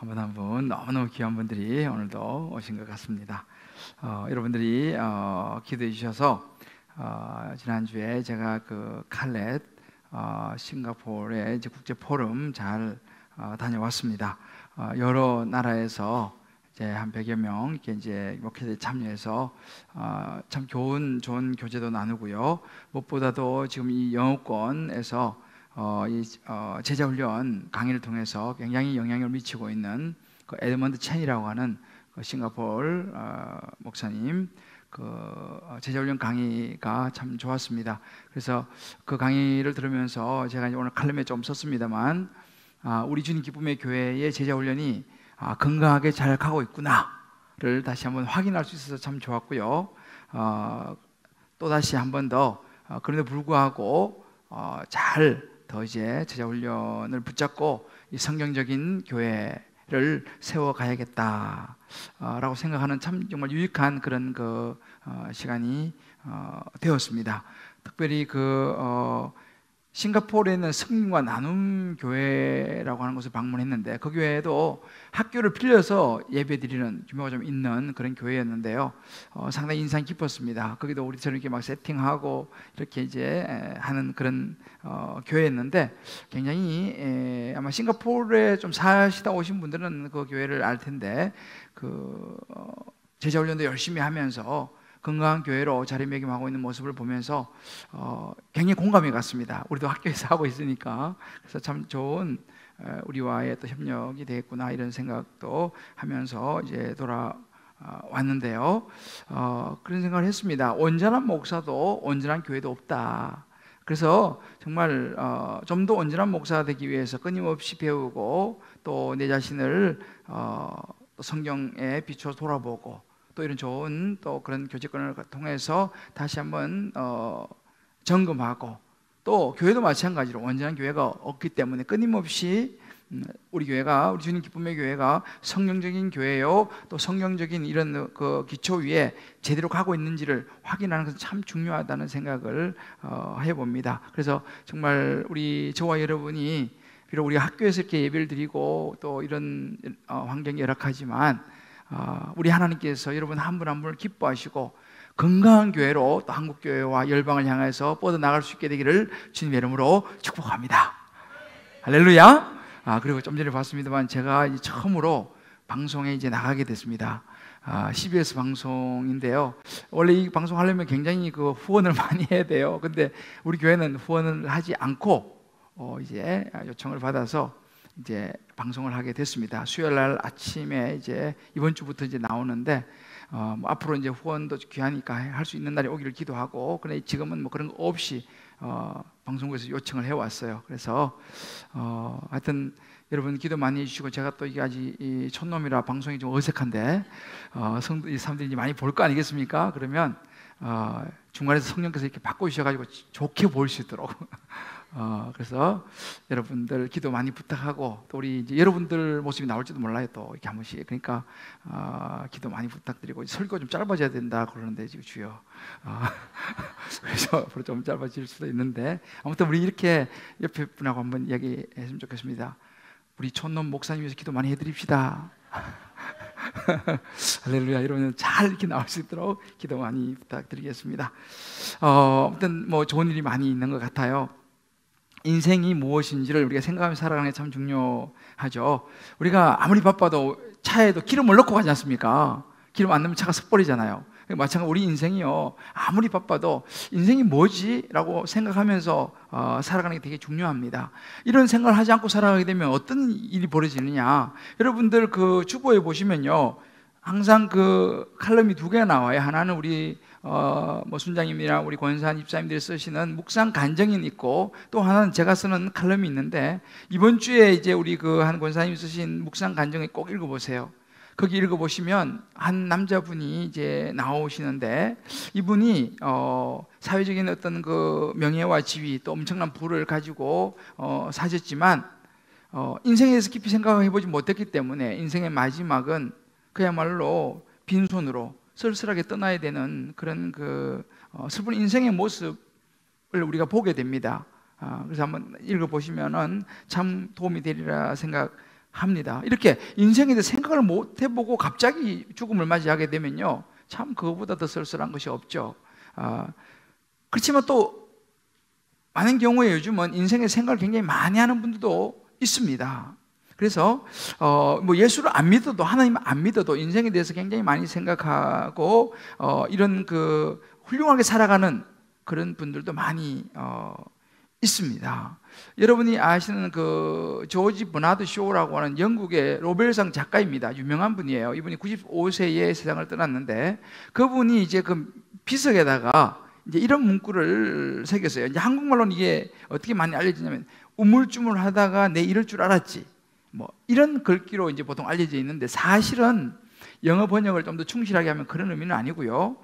한 분 너무너무 귀한 분들이 오늘도 오신 것 같습니다. 여러분들이 기도해 주셔서 지난주에 제가 그 칼렛 싱가포르의 이제 국제 포럼 잘 다녀왔습니다. 여러 나라에서 이제 한 100여 명 이렇게 이제 목회자에 참여해서 참 좋은 교제도 나누고요. 무엇보다도 지금 이 영어권에서 제자훈련 강의를 통해서 굉장히 영향을 미치고 있는 그 에드먼드 첸이라고 하는 그 싱가포르 목사님 그 제자훈련 강의가 참 좋았습니다. 그래서 그 강의를 들으면서 제가 이제 오늘 칼럼에 좀 썼습니다만 우리 주님 기쁨의 교회의 제자훈련이 건강하게 잘 가고 있구나를 다시 한번 확인할 수 있어서 참 좋았고요. 또 다시 한 번 더 그런데 불구하고 잘 더 이제 제자훈련을 붙잡고 이 성경적인 교회를 세워가야겠다라고 생각하는 참 정말 유익한 그런 그 시간이 되었습니다. 특별히 싱가포르에 있는 성림과 나눔 교회라고 하는 곳을 방문했는데 그 교회도 학교를 빌려서 예배드리는 규모가 좀 있는 그런 교회였는데요. 상당히 인상 깊었습니다. 거기도 우리처럼 이렇게 막 세팅하고 이렇게 이제 하는 그런 교회였는데 굉장히 아마 싱가포르에 좀 사시다 오신 분들은 그 교회를 알 텐데 제자훈련도 열심히 하면서 건강한 교회로 자리매김하고 있는 모습을 보면서 굉장히 공감이 갔습니다. 우리도 학교에서 하고 있으니까. 그래서 참 좋은 우리와의 또 협력이 되겠구나 이런 생각도 하면서 이제 돌아왔는데요. 그런 생각을 했습니다. 온전한 목사도 온전한 교회도 없다. 그래서 정말 좀 더 온전한 목사가 되기 위해서 끊임없이 배우고 또 내 자신을 또 성경에 비춰 돌아보고 또 이런 좋은 또 그런 교제권을 통해서 다시 한번 점검하고 또 교회도 마찬가지로 온전한 교회가 없기 때문에 끊임없이 우리 교회가 우리 주님 기쁨의 교회가 성경적인 교회요 또 성경적인 이런 그 기초 위에 제대로 가고 있는지를 확인하는 것은 참 중요하다는 생각을 해봅니다. 그래서 정말 저와 여러분이 비록 우리 학교에서 이렇게 예배를 드리고 또 이런 환경이 열악하지만 우리 하나님께서 여러분 한 분 한 분을 기뻐하시고 건강한 교회로 또 한국교회와 열방을 향해서 뻗어나갈 수 있게 되기를 주님의 이름으로 축복합니다. 할렐루야. 그리고 좀 전에 봤습니다만 제가 이제 처음으로 방송에 이제 나가게 됐습니다. CBS 방송인데요. 원래 이 방송 하려면 굉장히 그 후원을 많이 해야 돼요. 근데 우리 교회는 후원을 하지 않고 이제 요청을 받아서 이제 방송을 하게 됐습니다. 수요일 날 아침에 이제 이번 주부터 이제 나오는데 앞으로 이제 후원도 귀하니까 할 수 있는 날이 오기를 기도하고 근데 지금은 뭐 그런 거 없이 방송국에서 요청을 해왔어요. 그래서 하여튼 여러분 기도 많이 해주시고 제가 또 이게 아직 이 촌놈이라 방송이 좀 어색한데 이 사람들이 이제 많이 볼 거 아니겠습니까? 그러면 중간에서 성령께서 이렇게 바꿔주셔가지고 좋게 보일 수 있도록 그래서 여러분들 기도 많이 부탁하고 또 우리 이제 여러분들 모습이 나올지도 몰라요. 또 이렇게 한 번씩 그러니까 기도 많이 부탁드리고 설교 좀 짧아져야 된다 그러는데 지금 주여 그래서 앞으로 좀 짧아질 수도 있는데 아무튼 우리 이렇게 옆에 분하고 한번 이야기했으면 좋겠습니다. 우리 촌놈 목사님 위해서 기도 많이 해드립시다. 할렐루야. 여러분 잘 이렇게 나올 수 있도록 기도 많이 부탁드리겠습니다. 아무튼 뭐 좋은 일이 많이 있는 것 같아요. 인생이 무엇인지를 우리가 생각하며 살아가는 게 참 중요하죠. 우리가 아무리 바빠도 차에도 기름을 넣고 가지 않습니까? 기름 안 넣으면 차가 습버리잖아요. 마찬가지로 우리 인생이요 아무리 바빠도 인생이 뭐지? 라고 생각하면서 살아가는 게 되게 중요합니다. 이런 생각을 하지 않고 살아가게 되면 어떤 일이 벌어지느냐, 여러분들 그 주보에 보시면요 항상 그 칼럼이 두 개가 나와요. 하나는 우리 뭐 순장님이나 우리 권사님 집사님들이 쓰시는 묵상 간정이 있고 또 하나는 제가 쓰는 칼럼이 있는데 이번 주에 이제 우리 그 한 권사님이 쓰신 묵상 간정을 꼭 읽어보세요. 거기 읽어보시면 한 남자분이 이제 나오시는데 이분이 사회적인 어떤 그 명예와 지위 또 엄청난 부를 가지고 사셨지만 인생에 대해서 깊이 생각해보지 못했기 때문에 인생의 마지막은 그야말로 빈손으로 쓸쓸하게 떠나야 되는 그런 그 슬픈 인생의 모습을 우리가 보게 됩니다. 그래서 한번 읽어보시면은 참 도움이 되리라 생각 합니다. 이렇게 인생에 대해 생각을 못 해보고 갑자기 죽음을 맞이하게 되면요, 참 그거보다 더 쓸쓸한 것이 없죠. 그렇지만 또 많은 경우에 요즘은 인생의 생각을 굉장히 많이 하는 분들도 있습니다. 그래서 뭐 예수를 안 믿어도, 하나님을 안 믿어도 인생에 대해서 굉장히 많이 생각하고 이런 그 훌륭하게 살아가는 그런 분들도 많이 있습니다. 여러분이 아시는 그 조지 버나드 쇼라고 하는 영국의 노벨상 작가입니다. 유명한 분이에요. 이분이 95세에 세상을 떠났는데, 그분이 이제 그 비석에다가 이제 이런 문구를 새겼어요. 이제 한국말로는 이게 어떻게 많이 알려지냐면, 우물쭈물하다가 내 이럴 줄 알았지, 뭐 이런 글귀로 이제 보통 알려져 있는데, 사실은 영어 번역을 좀 더 충실하게 하면 그런 의미는 아니고요.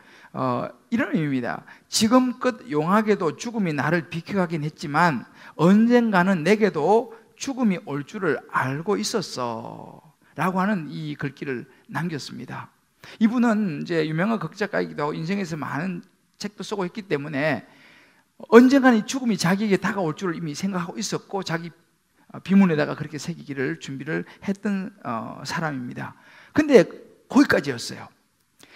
이런 의미입니다. 지금껏 용하게도 죽음이 나를 비켜가긴 했지만 언젠가는 내게도 죽음이 올 줄을 알고 있었어 라고 하는 이 글귀를 남겼습니다. 이분은 이제 유명한 극작가이기도 하고 인생에서 많은 책도 쓰고 했기 때문에 언젠가는 이 죽음이 자기에게 다가올 줄을 이미 생각하고 있었고, 자기 비문에다가 그렇게 새기기를 준비를 했던 사람입니다. 근데 거기까지였어요.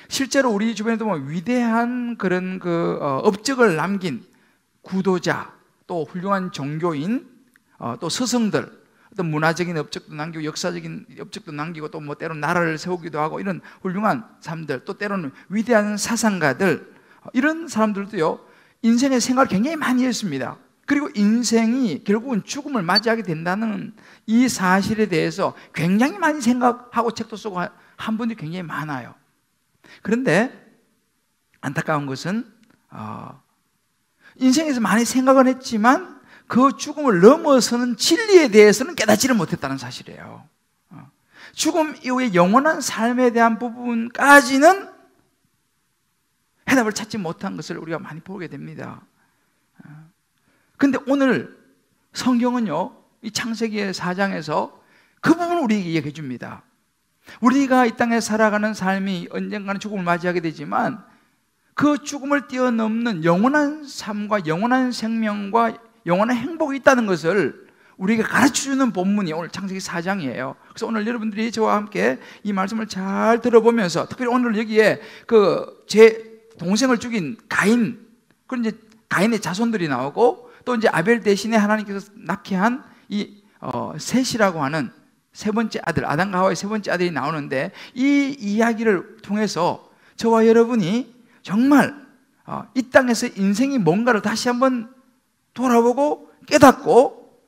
실제로 우리 주변에도 뭐 위대한 그런 그 업적을 남긴 구도자, 또 훌륭한 종교인, 또 스승들, 어떤 문화적인 업적도 남기고 역사적인 업적도 남기고, 또 뭐 때로는 나라를 세우기도 하고 이런 훌륭한 사람들, 또 때로는 위대한 사상가들, 이런 사람들도요 인생의 생각을 굉장히 많이 했습니다. 그리고 인생이 결국은 죽음을 맞이하게 된다는 이 사실에 대해서 굉장히 많이 생각하고 책도 쓰고 한 분들이 굉장히 많아요. 그런데 안타까운 것은 인생에서 많이 생각은 했지만 그 죽음을 넘어서는 진리에 대해서는 깨닫지를 못했다는 사실이에요. 죽음 이후의 영원한 삶에 대한 부분까지는 해답을 찾지 못한 것을 우리가 많이 보게 됩니다. 그런데 오늘 성경은요, 이 창세기의 4장에서 그 부분을 우리에게 얘기해 줍니다. 우리가 이 땅에 살아가는 삶이 언젠가는 죽음을 맞이하게 되지만 그 죽음을 뛰어넘는 영원한 삶과 영원한 생명과 영원한 행복이 있다는 것을 우리에게 가르쳐주는 본문이 오늘 창세기 4장이에요. 그래서 오늘 여러분들이 저와 함께 이 말씀을 잘 들어보면서, 특별히 오늘 여기에 그 제 동생을 죽인 가인, 그런 이제 가인의 자손들이 나오고, 또 이제 아벨 대신에 하나님께서 낳게 한 이 셋이라고 하는 세 번째 아들, 아담과 하와의 세 번째 아들이 나오는데, 이 이야기를 통해서 저와 여러분이 정말 이 땅에서 인생이 뭔가를 다시 한번 돌아보고 깨닫고,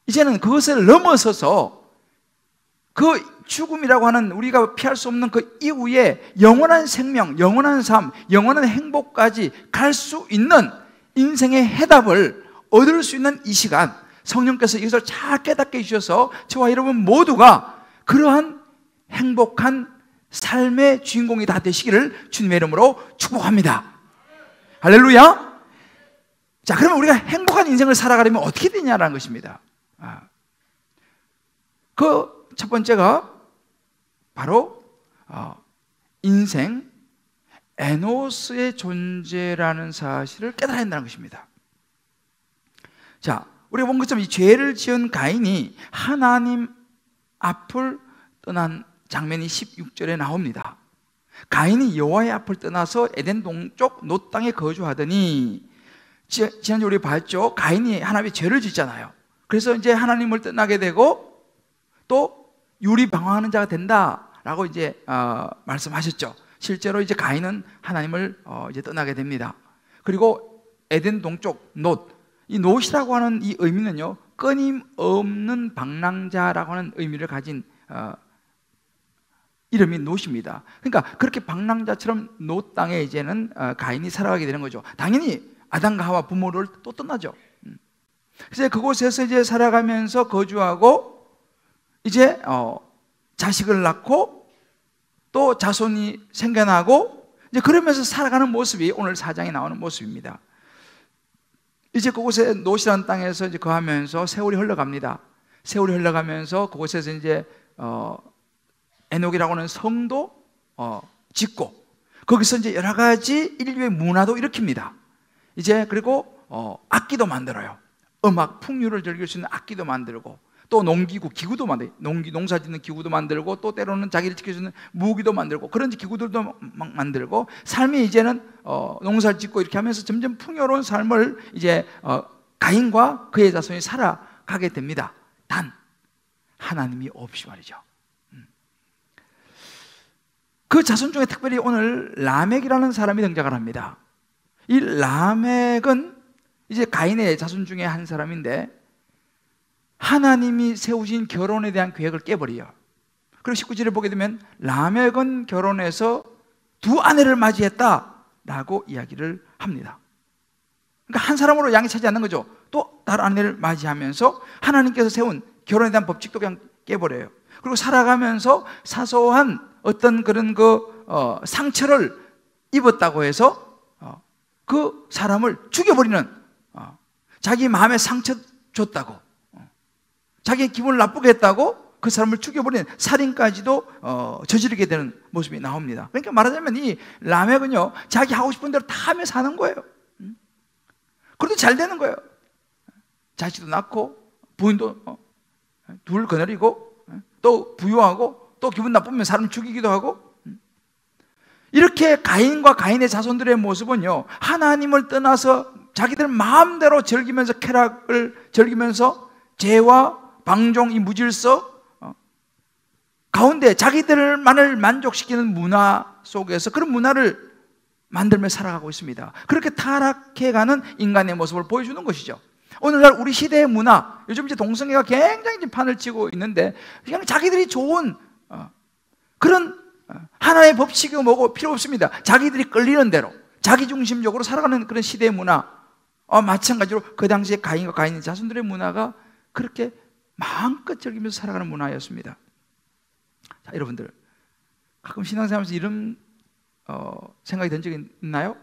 이제는 그것을 넘어서서 그 죽음이라고 하는 우리가 피할 수 없는 그 이후에 영원한 생명, 영원한 삶, 영원한 행복까지 갈 수 있는 인생의 해답을 얻을 수 있는 이 시간, 성령께서 이것을 잘 깨닫게 해주셔서 저와 여러분 모두가 그러한 행복한 삶의 주인공이 다 되시기를 주님의 이름으로 축복합니다. 할렐루야. 자, 그러면 우리가 행복한 인생을 살아가려면 어떻게 되냐라는 것입니다. 그 첫 번째가 바로 인생 에노스의 존재라는 사실을 깨달아야 한다는 것입니다. 자, 우리가 본 것처럼 이 죄를 지은 가인이 하나님 앞을 떠난 장면이 16절에 나옵니다. 가인이 여호와의 앞을 떠나서 에덴 동쪽 놋 땅에 거주하더니, 지난주에 우리 봤죠. 가인이 하나님의 죄를 짓잖아요. 그래서 이제 하나님을 떠나게 되고 또 유리방황하는 자가 된다라고 이제 말씀하셨죠. 실제로 이제 가인은 하나님을 이제 떠나게 됩니다. 그리고 에덴 동쪽 놋, 이 놋이라고 하는 이 의미는요, 끊임없는 방랑자라고 하는 의미를 가진 이름이 놋입니다. 그러니까 그렇게 방랑자처럼 놋 땅에 이제는 가인이 살아가게 되는 거죠. 당연히 아담과 하와 부모를 또 떠나죠. 그래서 그곳에서 이제 살아가면서 거주하고 이제 자식을 낳고 또 자손이 생겨나고 이제 그러면서 살아가는 모습이 오늘 4장에 나오는 모습입니다. 이제 그곳에 놋이라는 땅에서 이제 거하면서 세월이 흘러갑니다. 세월이 흘러가면서 그곳에서 이제 에녹이라고 하는 성도 짓고, 거기서 이제 여러 가지 인류의 문화도 일으킵니다. 이제 그리고 악기도 만들어요. 음악 풍류를 즐길 수 있는 악기도 만들고, 또 농기구, 기구도 만들고, 농사 짓는 기구도 만들고, 또 때로는 자기를 지켜주는 무기도 만들고, 그런 기구들도 막 만들고, 삶이 이제는 농사를 짓고 이렇게 하면서 점점 풍요로운 삶을 이제 가인과 그의 자손이 살아가게 됩니다. 단 하나님이 없이 말이죠. 그 자손 중에 특별히 오늘 라멕이라는 사람이 등장을 합니다. 이 라멕은 이제 가인의 자손 중에 한 사람인데, 하나님이 세우신 결혼에 대한 계획을 깨버려요. 그리고 19절에 보게 되면 라멕은 결혼해서 두 아내를 맞이했다라고 이야기를 합니다. 그러니까 한 사람으로 양이 차지 않는 거죠. 또 다른 아내를 맞이하면서 하나님께서 세운 결혼에 대한 법칙도 그냥 깨버려요. 그리고 살아가면서 사소한 어떤 그런 상처를 입었다고 해서 그 사람을 죽여버리는, 자기 마음에 상처 줬다고, 자기 기분을 나쁘게 했다고 그 사람을 죽여버리는 살인까지도 저지르게 되는 모습이 나옵니다. 그러니까 말하자면 이 라멕은요, 자기 하고 싶은 대로 다 하며 사는 거예요. 그래도 잘 되는 거예요. 자식도 낳고 부인도 둘 거느리고, 또 부유하고, 또 기분 나쁘면 사람 죽이기도 하고. 이렇게 가인과 가인의 자손들의 모습은요, 하나님을 떠나서 자기들 마음대로 즐기면서, 쾌락을 즐기면서 죄와 방종, 이 무질서 가운데 자기들만을 만족시키는 문화 속에서 그런 문화를 만들며 살아가고 있습니다. 그렇게 타락해가는 인간의 모습을 보여주는 것이죠. 오늘날 우리 시대의 문화, 요즘 이제 동성애가 굉장히 판을 치고 있는데, 그냥 자기들이 좋은 그런 하나의 법칙이 뭐고 필요 없습니다. 자기들이 끌리는 대로 자기중심적으로 살아가는 그런 시대의 문화, 마찬가지로 그 당시에 가인과 가인의 자손들의 문화가 그렇게 마음껏 즐기면서 살아가는 문화였습니다. 자, 여러분들 가끔 신앙생활하면서 이런 생각이 든 적이 있나요?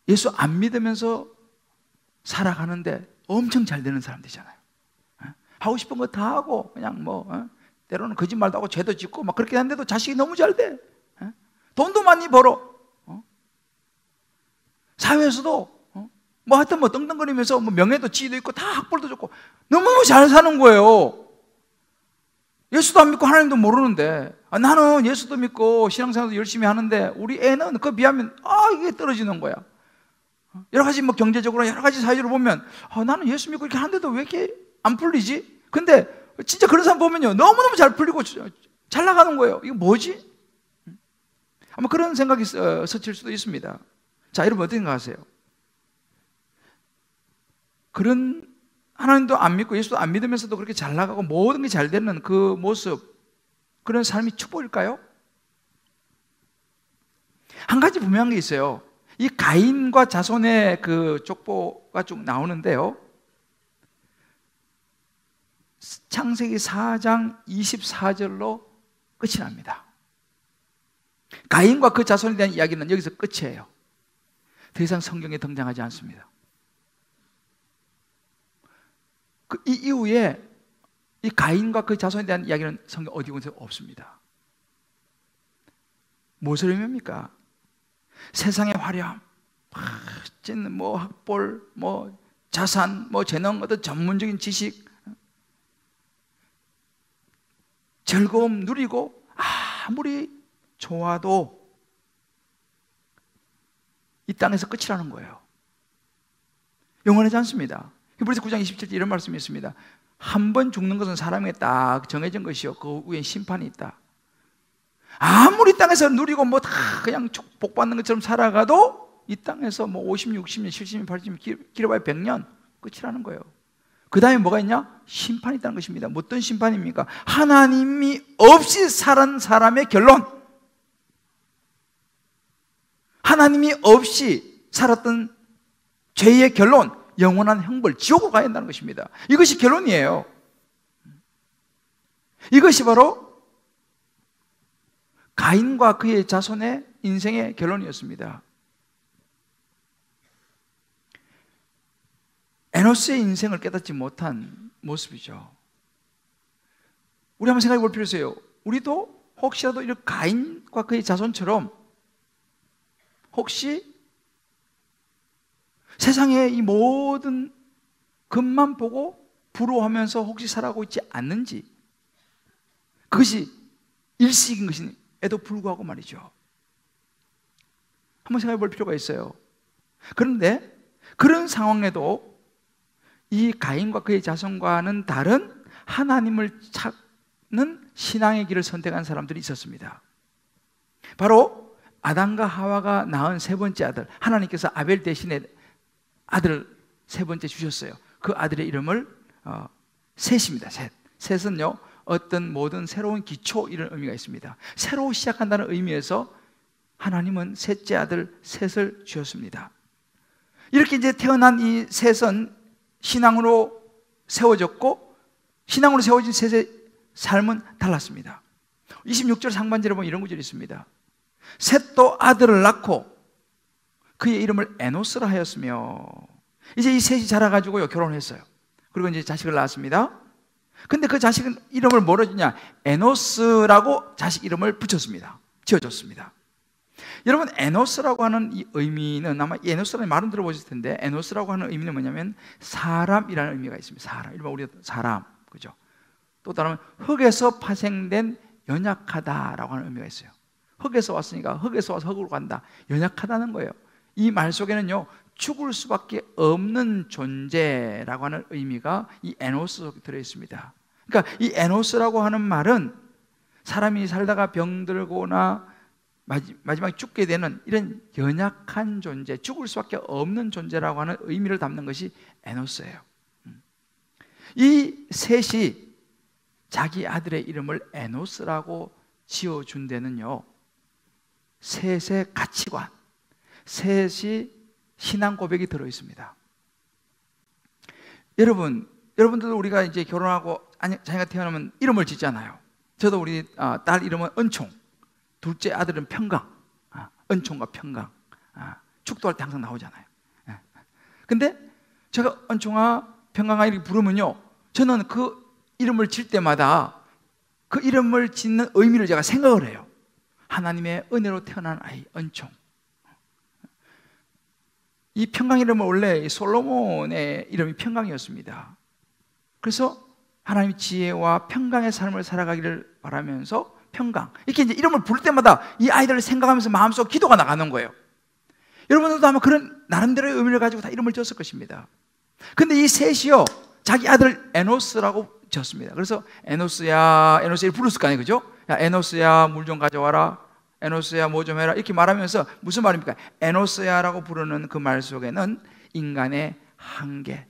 예수 안 믿으면서 살아가는데 엄청 잘 되는 사람들이잖아요. 하고 싶은 거 다 하고, 그냥 때로는 거짓말도 하고 죄도 짓고 막 그렇게 하는데도 자식이 너무 잘 돼. 돈도 많이 벌어. 사회에서도 하여튼 떵떵거리면서 명예도 지위도 있고 다 학벌도 좋고 너무너무 잘 사는 거예요. 예수도 안 믿고 하나님도 모르는데, 나는 예수도 믿고 신앙생활도 열심히 하는데 우리 애는 그에 비하면 이게 떨어지는 거야. 여러 가지 경제적으로 여러 가지 사회적으로 보면 나는 예수 믿고 이렇게 하는데도 왜 이렇게 안 풀리지? 근데 진짜 그런 사람 보면요, 너무너무 잘 풀리고 잘 나가는 거예요. 이거 뭐지? 아마 그런 생각이 스칠 수도 있습니다. 자, 여러분 어떻게 생각하세요? 그런 하나님도 안 믿고 예수도 안 믿으면서도 그렇게 잘 나가고 모든 게 잘 되는 그 모습, 그런 삶이 축복일까요? 한 가지 분명한 게 있어요. 이 가인과 자손의 그 족보가 쭉 나오는데요, 창세기 4장 24절로 끝이 납니다. 가인과 그 자손에 대한 이야기는 여기서 끝이에요. 더 이상 성경에 등장하지 않습니다. 이 이후에 이 가인과 그 자손에 대한 이야기는 성경 어디에도 없습니다. 무엇을 의미합니까? 세상의 화려함, 학벌, 자산, 재능, 어떤 전문적인 지식, 즐거움 누리고 아무리 좋아도 이 땅에서 끝이라는 거예요. 영원하지 않습니다. 히브리서 9장 27절 이런 말씀이 있습니다. 한 번 죽는 것은 사람에게 딱 정해진 것이요, 그 후엔 심판이 있다. 아무리 땅에서 누리고 다 그냥 복 받는 것처럼 살아가도 이 땅에서 50, 60년, 70년, 80년, 길어봐야 100년 끝이라는 거예요. 그 다음에 뭐가 있냐? 심판이 있다는 것입니다. 어떤 심판입니까? 하나님이 없이 살은 사람의 결론, 하나님이 없이 살았던 죄의 결론, 영원한 형벌, 지옥으로 가야 한다는 것입니다. 이것이 결론이에요. 이것이 바로 가인과 그의 자손의 인생의 결론이었습니다. 에노스의 인생을 깨닫지 못한 모습이죠. 우리 한번 생각해 볼 필요 있어요. 우리도 혹시라도 이런 가인과 그의 자손처럼 혹시 세상의 이 모든 것만 보고 부러워하면서 혹시 살아가고 있지 않는지, 그것이 일시인 것임에도 불구하고 말이죠. 한번 생각해 볼 필요가 있어요. 그런데 그런 상황에도 이 가인과 그의 자손과는 다른 하나님을 찾는 신앙의 길을 선택한 사람들이 있었습니다. 바로 아담과 하와가 낳은 세 번째 아들, 하나님께서 아벨 대신에 아들을 세 번째 주셨어요. 그 아들의 이름을 셋입니다. 셋. 셋은요, 어떤 모든 새로운 기초, 이런 의미가 있습니다. 새로 시작한다는 의미에서 하나님은 셋째 아들 셋을 주셨습니다. 이렇게 이제 태어난 이 셋은 신앙으로 세워졌고, 신앙으로 세워진 셋의 삶은 달랐습니다. 26절 상반절에 보면 이런 구절이 있습니다. 셋도 아들을 낳고 그의 이름을 에노스라 하였으며, 이제 이 셋이 자라가지고요 결혼했어요. 그리고 이제 자식을 낳았습니다. 근데 그 자식 이름을 뭐로 주냐? 에노스라고 자식 이름을 붙였습니다. 지어줬습니다. 여러분, 에노스라고 하는 이 의미는, 아마 에노스라는 말은 들어보실 텐데, 에노스라고 하는 의미는 뭐냐면 사람이라는 의미가 있습니다. 사람, 일반 우리가 사람, 그죠? 또 다른 흙에서 파생된 연약하다라고 하는 의미가 있어요. 흙에서 왔으니까 흙에서 와서 흙으로 간다, 연약하다는 거예요. 이 말 속에는요 죽을 수밖에 없는 존재라고 하는 의미가 이 에노스 속에 들어있습니다. 그러니까 이 에노스라고 하는 말은 사람이 살다가 병들거나 마지막에 죽게 되는 이런 연약한 존재, 죽을 수밖에 없는 존재라고 하는 의미를 담는 것이 에노스예요. 이 셋이 자기 아들의 이름을 에노스라고 지어준 데는요, 셋의 가치관, 셋이 신앙 고백이 들어있습니다. 여러분들도 우리가 이제 결혼하고 자녀가 태어나면 이름을 짓잖아요. 저도 우리 딸 이름은 은총, 둘째 아들은 평강, 은총과 평강, 축도할 때 항상 나오잖아요. 근데 제가 은총아 평강아 이렇게 부르면요, 저는 그 이름을 질 때마다 그 이름을 짓는 의미를 제가 생각을 해요. 하나님의 은혜로 태어난 아이 은총. 이 평강 이름은 원래 솔로몬의 이름이 평강이었습니다. 그래서 하나님의 지혜와 평강의 삶을 살아가기를 바라면서 평강, 이렇게 이제 이름을 부를 때마다 이 아이들을 생각하면서 마음속 기도가 나가는 거예요. 여러분들도 아마 그런 나름대로의 의미를 가지고 다 이름을 지었을 것입니다. 근데 이 셋이요 자기 아들 에노스라고 지었습니다. 그래서 에노스야, 에노스를 부르실 거 아니에요, 그죠? 야, 에노스야 물 좀 가져와라, 에노스야 뭐 좀 해라, 이렇게 말하면서 무슨 말입니까? 에노스야라고 부르는 그 말 속에는 인간의 한계,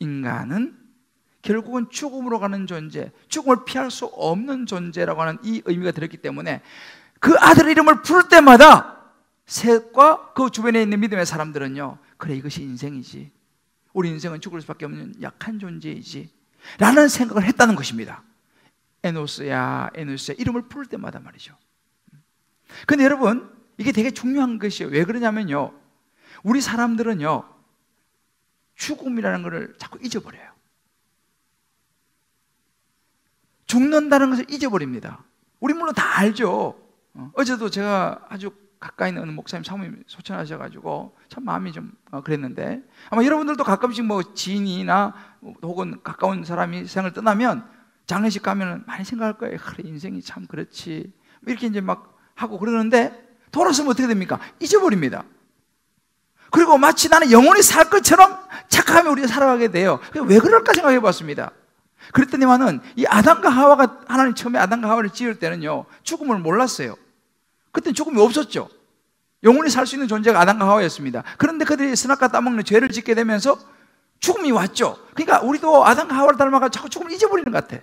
인간은 결국은 죽음으로 가는 존재, 죽음을 피할 수 없는 존재라고 하는 이 의미가 들었기 때문에 그 아들 이름을 부를 때마다 셋과 그 주변에 있는 믿음의 사람들은요, 그래 이것이 인생이지, 우리 인생은 죽을 수밖에 없는 약한 존재이지 라는 생각을 했다는 것입니다. 에노스야, 에노스야 이름을 부를 때마다 말이죠. 근데 여러분, 이게 되게 중요한 것이에요. 왜 그러냐면요, 우리 사람들은요 죽음이라는 것을 자꾸 잊어버려요. 죽는다는 것을 잊어버립니다. 우리 물론 다 알죠. 어제도 제가 아주 가까이 있는 목사님 사모님이 소천하셔가지고 참 마음이 좀 그랬는데, 아마 여러분들도 가끔씩 뭐 지인이나 혹은 가까운 사람이 세상을 떠나면 장례식 가면 많이 생각할 거예요. 그래, 인생이 참 그렇지, 이렇게 이제 막 하고 그러는데 돌아서면 어떻게 됩니까? 잊어버립니다. 그리고 마치 나는 영원히 살 것처럼 착각하며 우리가 살아가게 돼요. 왜 그럴까 생각해 봤습니다. 그랬더니만은 이 아담과 하와가, 하나님 처음에 아담과 하와를 지을 때는요 죽음을 몰랐어요. 그때는 죽음이 없었죠. 영원히 살 수 있는 존재가 아담과 하와였습니다. 그런데 그들이 선악과 따먹는 죄를 짓게 되면서 죽음이 왔죠. 그러니까 우리도 아담과 하와를 닮아가 자꾸 죽음을 잊어버리는 것 같아.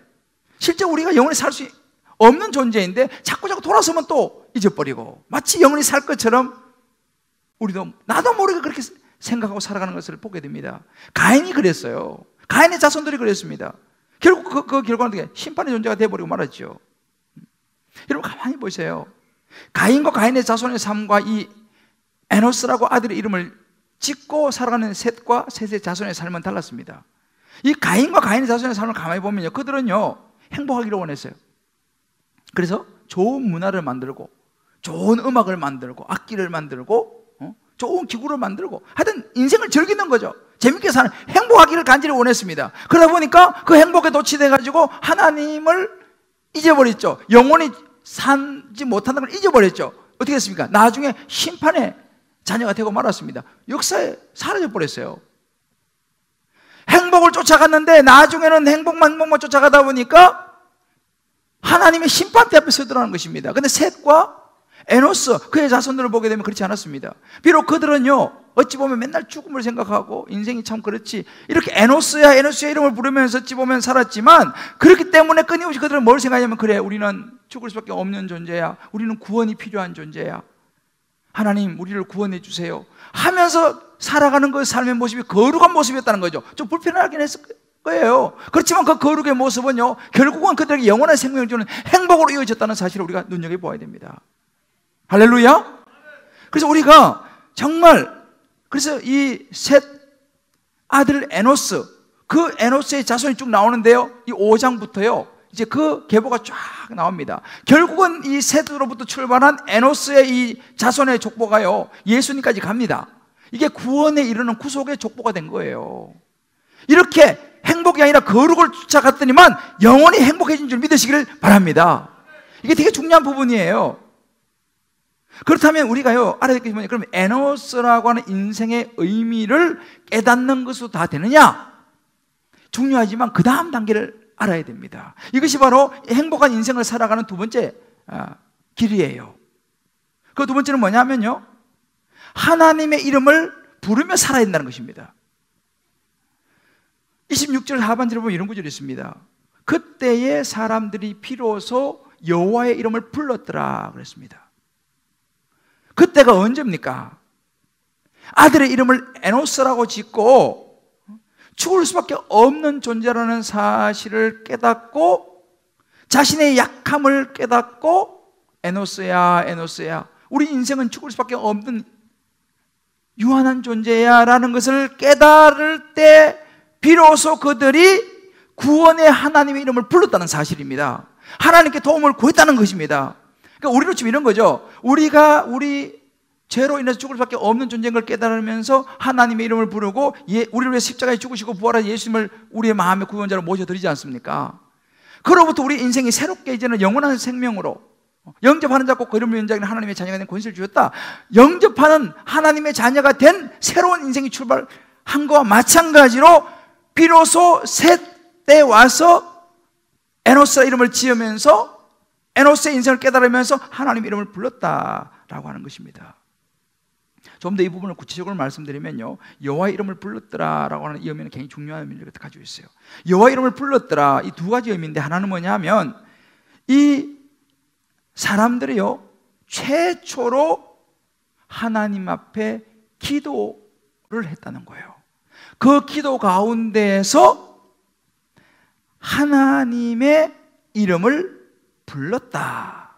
실제 우리가 영원히 살 수 없는 존재인데 자꾸 돌아서면 또 잊어버리고, 마치 영원히 살 것처럼 우리도 나도 모르게 그렇게 생각하고 살아가는 것을 보게 됩니다. 가인이 그랬어요. 가인의 자손들이 그랬습니다. 결국 그 결과는 어떻게? 심판의 존재가 되어버리고 말았죠. 여러분 가만히 보세요. 가인과 가인의 자손의 삶과 이 에노스라고 아들의 이름을 짓고 살아가는 셋과 셋의 자손의 삶은 달랐습니다. 이 가인과 가인의 자손의 삶을 가만히 보면요, 그들은요 행복하기를 원했어요. 그래서 좋은 문화를 만들고 좋은 음악을 만들고 악기를 만들고 좋은 기구를 만들고 하여튼 인생을 즐기는 거죠. 재밌게 사는, 행복하기를 간절히 원했습니다. 그러다 보니까 그 행복에 도취돼가지고 하나님을 잊어버렸죠. 영원히 살지 못한다는 걸 잊어버렸죠. 어떻게 했습니까? 나중에 심판의 자녀가 되고 말았습니다. 역사에 사라져버렸어요. 행복을 쫓아갔는데 나중에는 행복만 쫓아가다 보니까 하나님의 심판대 앞에 서더라는 것입니다. 근데 셋과 에노스, 그의 자손들을 보게 되면 그렇지 않았습니다. 비록 그들은요, 어찌 보면 맨날 죽음을 생각하고 인생이 참 그렇지, 이렇게 에노스야 에노스야 이름을 부르면서 어찌 보면 살았지만, 그렇기 때문에 끊임없이 그들은 뭘 생각하냐면, 그래, 우리는 죽을 수밖에 없는 존재야, 우리는 구원이 필요한 존재야, 하나님 우리를 구원해 주세요 하면서 살아가는 그 삶의 모습이 거룩한 모습이었다는 거죠. 좀 불편하긴 했을 거예요. 그렇지만 그 거룩의 모습은요, 결국은 그들에게 영원한 생명을 주는 행복으로 이어졌다는 사실을 우리가 눈여겨보아야 됩니다. 할렐루야. 그래서 우리가 정말, 그래서 이 셋 아들 에노스, 그 에노스의 자손이 쭉 나오는데요, 이 5장부터요 이제 그 계보가 쫙 나옵니다. 결국은 이 셋으로부터 출발한 에노스의 이 자손의 족보가요 예수님까지 갑니다. 이게 구원에 이르는 구속의 족보가 된 거예요. 이렇게 행복이 아니라 거룩을 쫓아갔더니만 영원히 행복해진 줄 믿으시기를 바랍니다. 이게 되게 중요한 부분이에요. 그렇다면 우리가요 알아야 될 것이 뭐냐, 그럼 에노스라고 하는 인생의 의미를 깨닫는 것으로 다 되느냐? 중요하지만 그 다음 단계를 알아야 됩니다. 이것이 바로 행복한 인생을 살아가는 두 번째 길이에요. 그 두 번째는 뭐냐면요, 하나님의 이름을 부르며 살아야 된다는 것입니다. 26절 하반절에 보면 이런 구절이 있습니다. 그때의 사람들이 비로소 여호와의 이름을 불렀더라 그랬습니다. 그때가 언제입니까? 아들의 이름을 에노스라고 짓고 죽을 수밖에 없는 존재라는 사실을 깨닫고 자신의 약함을 깨닫고 에노스야 에노스야, 우리 인생은 죽을 수밖에 없는 유한한 존재야 라는 것을 깨달을 때 비로소 그들이 구원의 하나님의 이름을 불렀다는 사실입니다. 하나님께 도움을 구했다는 것입니다. 그러니까 우리로 치면 이런 거죠. 우리가 우리 죄로 인해서 죽을 수밖에 없는 존재인 걸 깨달으면서 하나님의 이름을 부르고 우리를 위해 십자가에 죽으시고 부활한 예수님을 우리의 마음의 구원자로 모셔드리지 않습니까? 그로부터 우리 인생이 새롭게 이제는 영원한 생명으로, 영접하는 자고 그 이름을 연장하는 하나님의 자녀가 된 권세를 주셨다, 영접하는 하나님의 자녀가 된 새로운 인생이 출발한 것과 마찬가지로 비로소 셋 때 와서 에노스 이름을 지으면서 에노스의 인생을 깨달으면서 하나님의 이름을 불렀다라고 하는 것입니다. 좀 더 이 부분을 구체적으로 말씀드리면요, 여호와의 이름을 불렀더라라고 하는 이 의미는 굉장히 중요한 의미를 가지고 있어요. 여호와의 이름을 불렀더라, 이 두 가지 의미인데, 하나는 뭐냐면 이 사람들이요 최초로 하나님 앞에 기도를 했다는 거예요. 그 기도 가운데에서 하나님의 이름을 불렀다.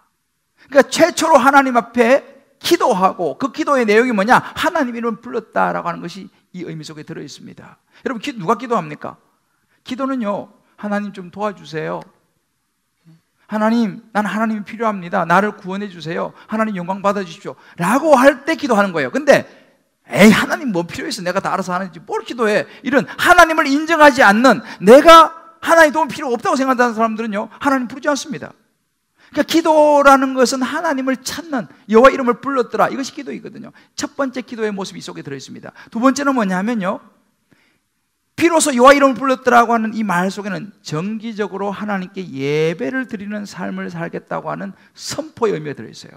그러니까 최초로 하나님 앞에 기도하고, 그 기도의 내용이 뭐냐, 하나님 이름을 불렀다라고 하는 것이 이 의미 속에 들어있습니다. 여러분, 누가 기도합니까? 기도는요, 하나님 좀 도와주세요, 하나님 나는 하나님이 필요합니다, 나를 구원해 주세요, 하나님 영광 받아주십시오 라고 할 때 기도하는 거예요. 근데 에이, 하나님 뭐 필요해서 내가 다 알아서 하는지 뭘 기도해, 이런 하나님을 인정하지 않는, 내가 하나님 도움 필요 없다고 생각하는 사람들은요 하나님 부르지 않습니다. 그러니까 기도라는 것은 하나님을 찾는, 여호와 이름을 불렀더라, 이것이 기도이거든요. 첫 번째 기도의 모습이 이 속에 들어있습니다. 두 번째는 뭐냐면요, 비로소 여호와 이름을 불렀더라고 하는 이 말 속에는 정기적으로 하나님께 예배를 드리는 삶을 살겠다고 하는 선포의 의미가 들어있어요.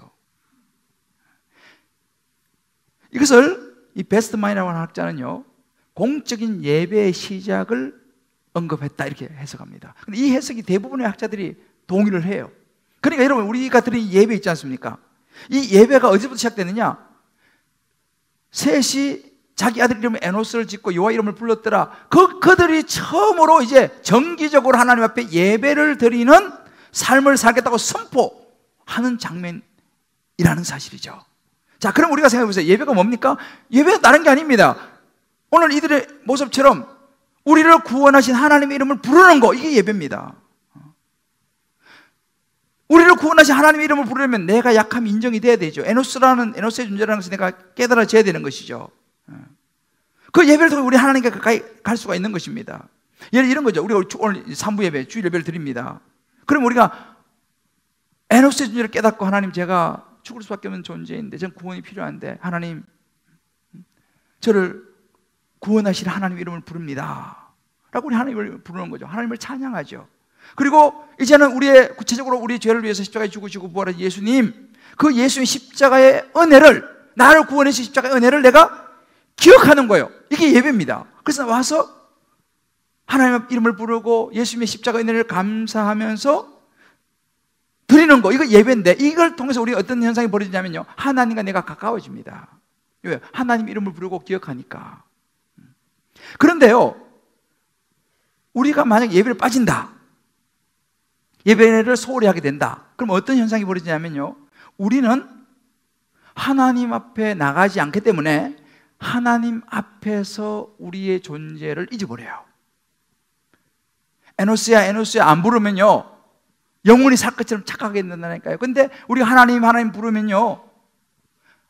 이것을 이 베스트마인이라고 하는 학자는요, 공적인 예배의 시작을 언급했다 이렇게 해석합니다. 근데 이 해석이 대부분의 학자들이 동의를 해요. 그러니까 여러분, 우리가 드린 예배 있지 않습니까? 이 예배가 어디서부터 시작되느냐, 셋이 자기 아들 이름을 에노스를 짓고 여호와 이름을 불렀더라, 그들이 처음으로 이제 정기적으로 하나님 앞에 예배를 드리는 삶을 살겠다고 선포하는 장면이라는 사실이죠. 자, 그럼 우리가 생각해 보세요. 예배가 뭡니까? 예배는 다른 게 아닙니다. 오늘 이들의 모습처럼 우리를 구원하신 하나님의 이름을 부르는 거, 이게 예배입니다. 우리를 구원하신 하나님의 이름을 부르려면 내가 약함이 인정이 돼야 되죠. 에노스의 존재라는 것을 내가 깨달아져야 되는 것이죠. 그 예배를 통해 우리 하나님께 가까이 갈 수가 있는 것입니다. 예를 이런 거죠. 우리가 오늘 3부 예배, 주일 예배를 드립니다. 그럼 우리가 에노스의 존재를 깨닫고, 하나님, 제가 죽을 수밖에 없는 존재인데 전 구원이 필요한데 하나님, 저를 구원하실 하나님 이름을 부릅니다 라고 우리 하나님을 부르는 거죠. 하나님을 찬양하죠. 그리고 이제는 구체적으로 우리의 죄를 위해서 십자가에 죽으시고 부활하신 예수님, 그 예수의 십자가의 은혜를, 나를 구원해 주신 십자가의 은혜를 내가 기억하는 거예요. 이게 예배입니다. 그래서 와서 하나님의 이름을 부르고 예수님의 십자가의 은혜를 감사하면서 드리는 거, 이거 예배인데, 이걸 통해서 우리가 어떤 현상이 벌어지냐면요, 하나님과 내가 가까워집니다. 왜? 하나님 이름을 부르고 기억하니까. 그런데요, 우리가 만약 예배를 빠진다, 예배를 소홀히 하게 된다, 그럼 어떤 현상이 벌어지냐면요, 우리는 하나님 앞에 나가지 않기 때문에 하나님 앞에서 우리의 존재를 잊어버려요. 에노스야 에노스야 안 부르면요 영원히 살 것처럼 착각하게 된다니까요. 근데 우리가 하나님 부르면요,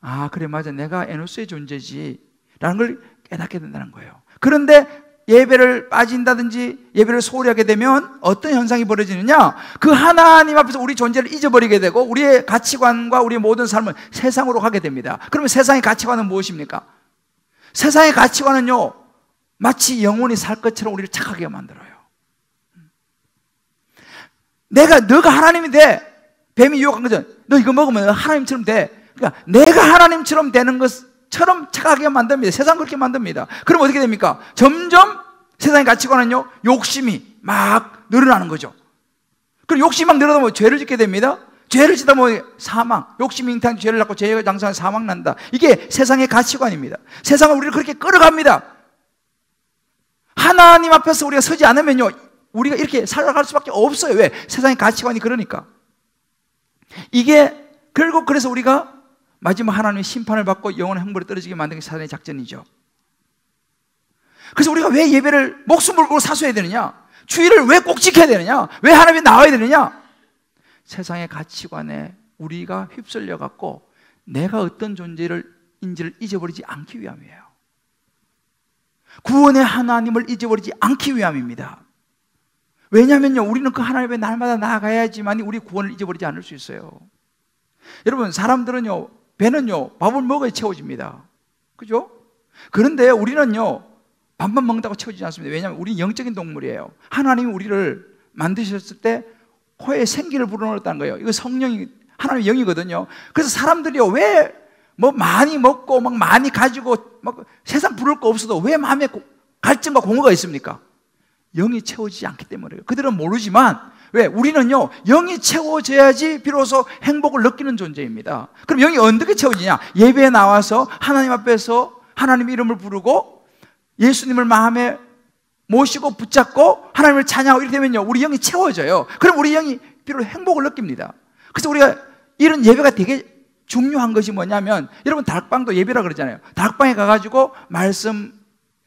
아 그래 맞아, 내가 에노스의 존재지 라는 걸 깨닫게 된다는 거예요. 그런데 예배를 빠진다든지 예배를 소홀히 하게 되면 어떤 현상이 벌어지느냐, 그 하나님 앞에서 우리 존재를 잊어버리게 되고 우리의 가치관과 우리의 모든 삶은 세상으로 가게 됩니다. 그러면 세상의 가치관은 무엇입니까? 세상의 가치관은요, 마치 영원히 살 것처럼 우리를 착하게 만들어요. 너가 하나님이 돼. 뱀이 유혹한 거죠. 너 이거 먹으면 하나님처럼 돼. 그러니까 내가 하나님처럼 되는 것처럼 착하게 만듭니다. 세상 그렇게 만듭니다. 그럼 어떻게 됩니까? 점점 세상의 가치관은요, 욕심이 막 늘어나는 거죠. 그럼 욕심이 막 늘어나면 뭐 죄를 짓게 됩니다. 죄를 짓다 보면 사망, 욕심이 잉태한 죄를 낳고 죄가 장사한 사망 난다. 이게 세상의 가치관입니다. 세상은 우리를 그렇게 끌어갑니다. 하나님 앞에서 우리가 서지 않으면요, 우리가 이렇게 살아갈 수밖에 없어요. 왜? 세상의 가치관이 그러니까. 이게 결국 그래서 우리가 마지막 하나님의 심판을 받고 영원한 형벌에 떨어지게 만드는 게 사단의 작전이죠. 그래서 우리가 왜 예배를 목숨을 걸고 사수해야 되느냐? 주일을 왜 꼭 지켜야 되느냐? 왜 하나님이 나와야 되느냐? 세상의 가치관에 우리가 휩쓸려 갖고 내가 어떤 존재인지를 잊어버리지 않기 위함이에요. 구원의 하나님을 잊어버리지 않기 위함입니다. 왜냐하면요, 우리는 그 하나님 앞에 날마다 나아가야지만 우리 구원을 잊어버리지 않을 수 있어요. 여러분, 사람들은요, 배는요 밥을 먹어야 채워집니다. 그죠? 그런데 우리는요 밥만 먹는다고 채워지지 않습니다. 왜냐하면 우리는 영적인 동물이에요. 하나님이 우리를 만드셨을 때 코에 생기를 불어넣었다는 거예요. 이거 성령이, 하나님의 영이거든요. 그래서 사람들이요, 왜 뭐 많이 먹고 막 많이 가지고 막 세상 부를 거 없어도 왜 마음에 갈증과 공허가 있습니까? 영이 채워지지 않기 때문에요. 그들은 모르지만, 왜? 우리는요, 영이 채워져야지 비로소 행복을 느끼는 존재입니다. 그럼 영이 어떻게 채워지냐? 예배에 나와서 하나님 앞에서 하나님 이름을 부르고 예수님을 마음에 모시고 붙잡고 하나님을 찬양하고 이렇게 되면요, 우리 영이 채워져요. 그럼 우리 영이 비로소 행복을 느낍니다. 그래서 우리가 이런 예배가 되게 중요한 것이 뭐냐면, 여러분 다락방도 예배라 그러잖아요. 다락방에 가가지고 말씀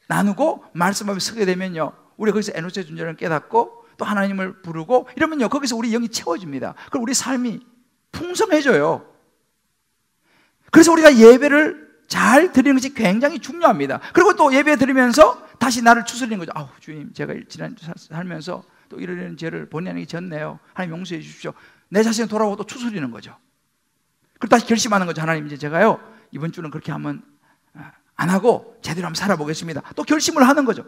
나누고 말씀 앞에 서게 되면요, 우리가 거기서 에노스의 존재를 깨닫고 또 하나님을 부르고 이러면요, 거기서 우리 영이 채워집니다. 그럼 우리 삶이 풍성해져요. 그래서 우리가 예배를 잘 드리는 것이 굉장히 중요합니다. 그리고 또 예배 드리면서 다시 나를 추스리는 거죠. 아우 주님, 제가 지난 살면서 또 이런 죄를 본의 아니게 졌네요. 하나님 용서해 주십시오. 내 자신을 돌아보고 또 추스리는 거죠. 그리고 다시 결심하는 거죠. 하나님, 이제 제가요 이번 주는 그렇게 하면 안 하고 제대로 한번 살아보겠습니다. 또 결심을 하는 거죠.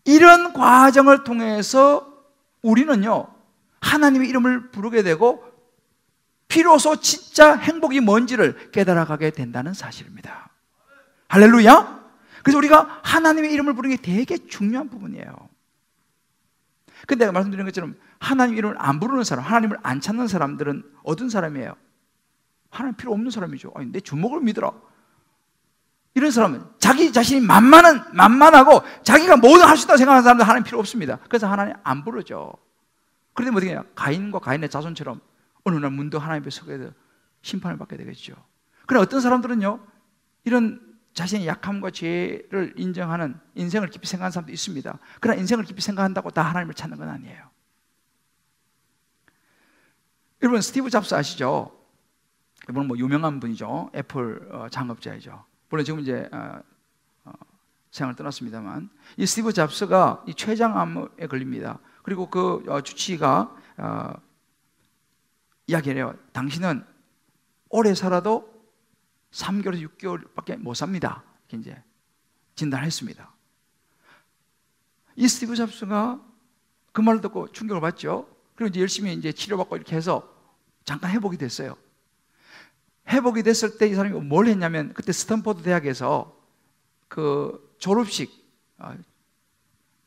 이런 과정을 통해서 우리는요, 하나님의 이름을 부르게 되고 비로소 진짜 행복이 뭔지를 깨달아가게 된다는 사실입니다. 할렐루야. 그래서 우리가 하나님의 이름을 부르는 게 되게 중요한 부분이에요. 근데 내가 말씀드린 것처럼 하나님 이름을 안 부르는 사람, 하나님을 안 찾는 사람들은 어떤 사람이에요? 하나님 필요 없는 사람이죠. 아니, 내 주먹을 믿어라. 이런 사람은 자기 자신이 만만하고 자기가 뭐든 할 수 있다고 생각하는 사람들 하나님 필요 없습니다. 그래서 하나님 안 부르죠. 그런데 어떻게 해요? 가인과 가인의 자손처럼 어느 날 문득 하나님 앞에 서게 돼서 심판을 받게 되겠죠. 그러나 어떤 사람들은요, 이런 자신의 약함과 죄를 인정하는 인생을 깊이 생각하는 사람도 있습니다. 그러나 인생을 깊이 생각한다고 다 하나님을 찾는 건 아니에요. 여러분 스티브 잡스 아시죠? 이분은 뭐 유명한 분이죠. 애플 창업자이죠. 물론 지금 이제 세상을 떠났습니다만, 이 스티브 잡스가 이 췌장암에 걸립니다. 그리고 그 주치의가 이야기를 해요. 당신은 오래 살아도 3개월에서 6개월밖에 못 삽니다. 이렇게 이제 진단했습니다. 이 스티브 잡스가 그 말을 듣고 충격을 받죠. 그리고 이제 열심히 이제 치료받고 이렇게 해서 잠깐 회복이 됐어요. 회복이 됐을 때 이 사람이 뭘 했냐면, 그때 스탠포드 대학에서 그 졸업식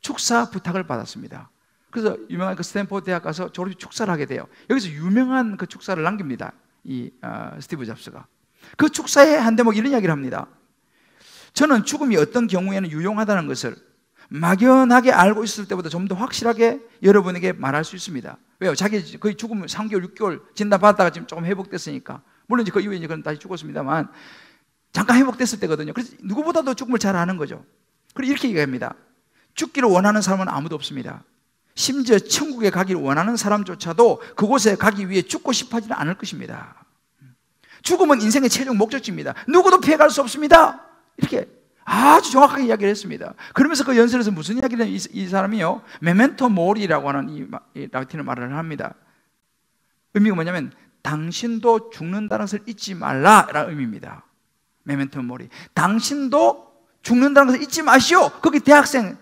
축사 부탁을 받았습니다. 그래서 유명한 그 스탠포드 대학 가서 졸업식 축사를 하게 돼요. 여기서 유명한 그 축사를 남깁니다. 이 스티브 잡스가. 그 축사의 한 대목 이런 이야기를 합니다. 저는 죽음이 어떤 경우에는 유용하다는 것을 막연하게 알고 있을 때보다 좀 더 확실하게 여러분에게 말할 수 있습니다. 왜요? 자기 거의 죽음 3개월, 6개월 진단받다가 지금 조금 회복됐으니까. 물론 이제 그 이후에 이제 그는 다시 죽었습니다만, 잠깐 회복됐을 때거든요. 그래서 누구보다도 죽음을 잘 아는 거죠. 그리고 이렇게 얘기합니다. 죽기를 원하는 사람은 아무도 없습니다. 심지어 천국에 가기를 원하는 사람조차도 그곳에 가기 위해 죽고 싶어 하지는 않을 것입니다. 죽음은 인생의 최종 목적지입니다. 누구도 피해갈 수 없습니다. 이렇게 아주 정확하게 이야기를 했습니다. 그러면서 그 연설에서 무슨 이야기를 했냐면, 이 사람이요, 메멘토 모리라고 하는 이 라틴어 말을 합니다. 의미가 뭐냐면, 당신도 죽는다는 것을 잊지 말라라는 의미입니다. 메멘토 모리. 당신도 죽는다는 것을 잊지 마시오. 거기 대학생,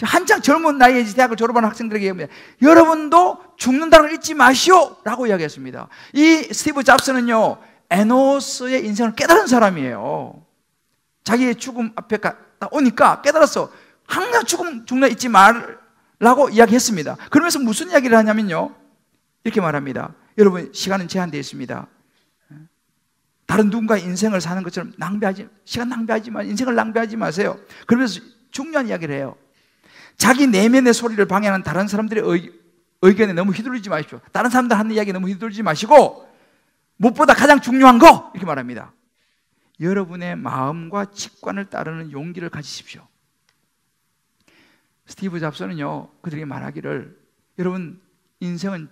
한창 젊은 나이에 대학을 졸업하는 학생들에게 얘기합니다. 여러분도 죽는다는 걸 잊지 마시오 라고 이야기했습니다. 이 스티브 잡스는요, 에노스의 인생을 깨달은 사람이에요. 자기의 죽음 앞에 오니까 깨달았어. 항상 죽는 잊지 말라고 이야기했습니다. 그러면서 무슨 이야기를 하냐면요, 이렇게 말합니다. 여러분, 시간은 제한되어 있습니다. 다른 누군가의 인생을 사는 것처럼 시간 낭비하지 마세요. 인생을 낭비하지 마세요. 그러면서 중요한 이야기를 해요. 자기 내면의 소리를 방해하는 다른 사람들의 의견에 너무 휘둘리지 마십시오. 다른 사람들 하는 이야기에 너무 휘둘리지 마시고, 무엇보다 가장 중요한 거, 이렇게 말합니다. 여러분의 마음과 직관을 따르는 용기를 가지십시오. 스티브 잡스는요, 그들에게 말하기를, 여러분, 인생은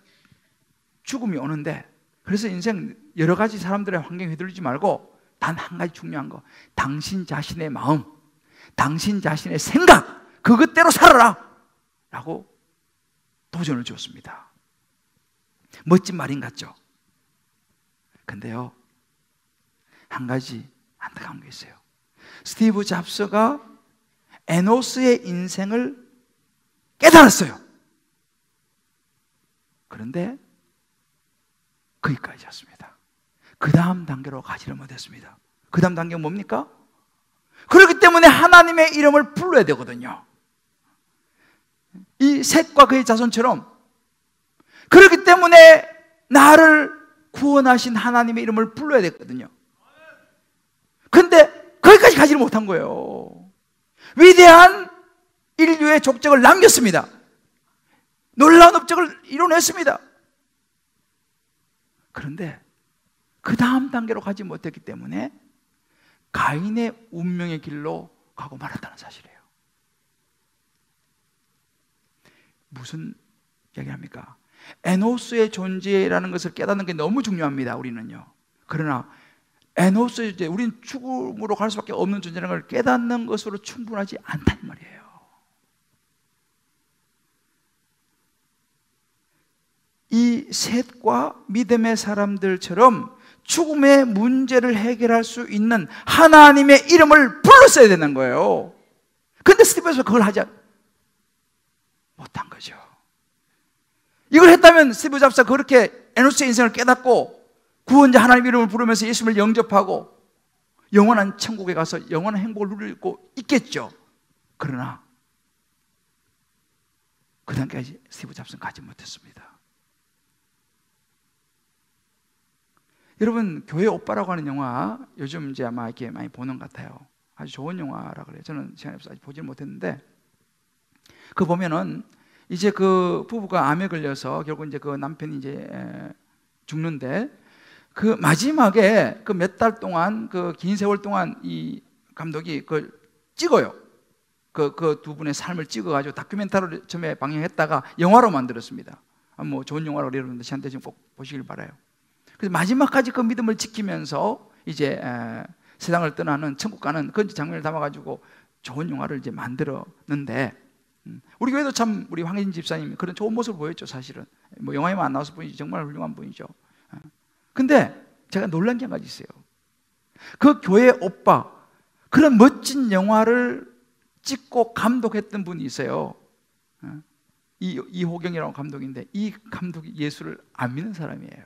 죽음이 오는데, 그래서 인생 여러 가지 사람들의 환경에 휘둘리지 말고 단 한 가지 중요한 거, 당신 자신의 마음, 당신 자신의 생각, 그것대로 살아라 라고 도전을 주었습니다. 멋진 말인 같죠? 근데요, 한 가지 안타까운 게 있어요. 스티브 잡스가 에노스의 인생을 깨달았어요. 그런데 거기까지였습니다. 그 다음 단계로 가지를 못했습니다. 그 다음 단계가 뭡니까? 그렇기 때문에 하나님의 이름을 불러야 되거든요. 이 셋과 그의 자손처럼. 그렇기 때문에 나를 구원하신 하나님의 이름을 불러야 됐거든요. 근데 거기까지 가지를 못한 거예요. 위대한 인류의 족적을 남겼습니다. 놀라운 업적을 이뤄냈습니다. 그런데 그 다음 단계로 가지 못했기 때문에 가인의 운명의 길로 가고 말았다는 사실이에요. 무슨 이야기합니까? 에노스의 존재라는 것을 깨닫는 게 너무 중요합니다. 우리는요. 그러나 에노스의 존재, 우리는 죽음으로 갈 수밖에 없는 존재라는 걸 깨닫는 것으로 충분하지 않단 말이에요. 이 셋과 믿음의 사람들처럼 죽음의 문제를 해결할 수 있는 하나님의 이름을 불렀어야 되는 거예요. 근데 스티븐스가 그걸 하지 못한 거죠. 이걸 했다면 스티브 잡스가 그렇게 에노스의 인생을 깨닫고 구원자 하나님의 이름을 부르면서 예수님을 영접하고 영원한 천국에 가서 영원한 행복을 누리고 있겠죠. 그러나 그 단계까지 스티브 잡스는 가지 못했습니다. 여러분, 교회 오빠라고 하는 영화 요즘 이제 아마 이렇게 많이 보는 것 같아요. 아주 좋은 영화라 그래요. 저는 시간이 없어서 아직 보질 못했는데, 그 보면은 이제 그 부부가 암에 걸려서 결국 이제 그 남편이 이제 죽는데, 그 마지막에 그 몇 달 동안, 그 긴 세월 동안 이 감독이 그걸 찍어요. 그 두 분의 삶을 찍어가지고 다큐멘터리를 처음에 방영했다가 영화로 만들었습니다. 뭐 좋은 영화라고 그러는데 저한테 지금 꼭 보시길 바라요. 그래서 마지막까지 그 믿음을 지키면서 이제 세상을 떠나는 천국 가는 그 장면을 담아가지고 좋은 영화를 이제 만들었는데, 우리 교회도 참 우리 황혜진 집사님이 그런 좋은 모습을 보였죠. 사실은 뭐 영화에만 안 나왔을 뿐이지 정말 훌륭한 분이죠. 근데 제가 놀란 게 한 가지 있어요. 그 교회 오빠, 그런 멋진 영화를 찍고 감독했던 분이 있어요. 이호경이라고 감독인데, 이 감독이 예수를 안 믿는 사람이에요.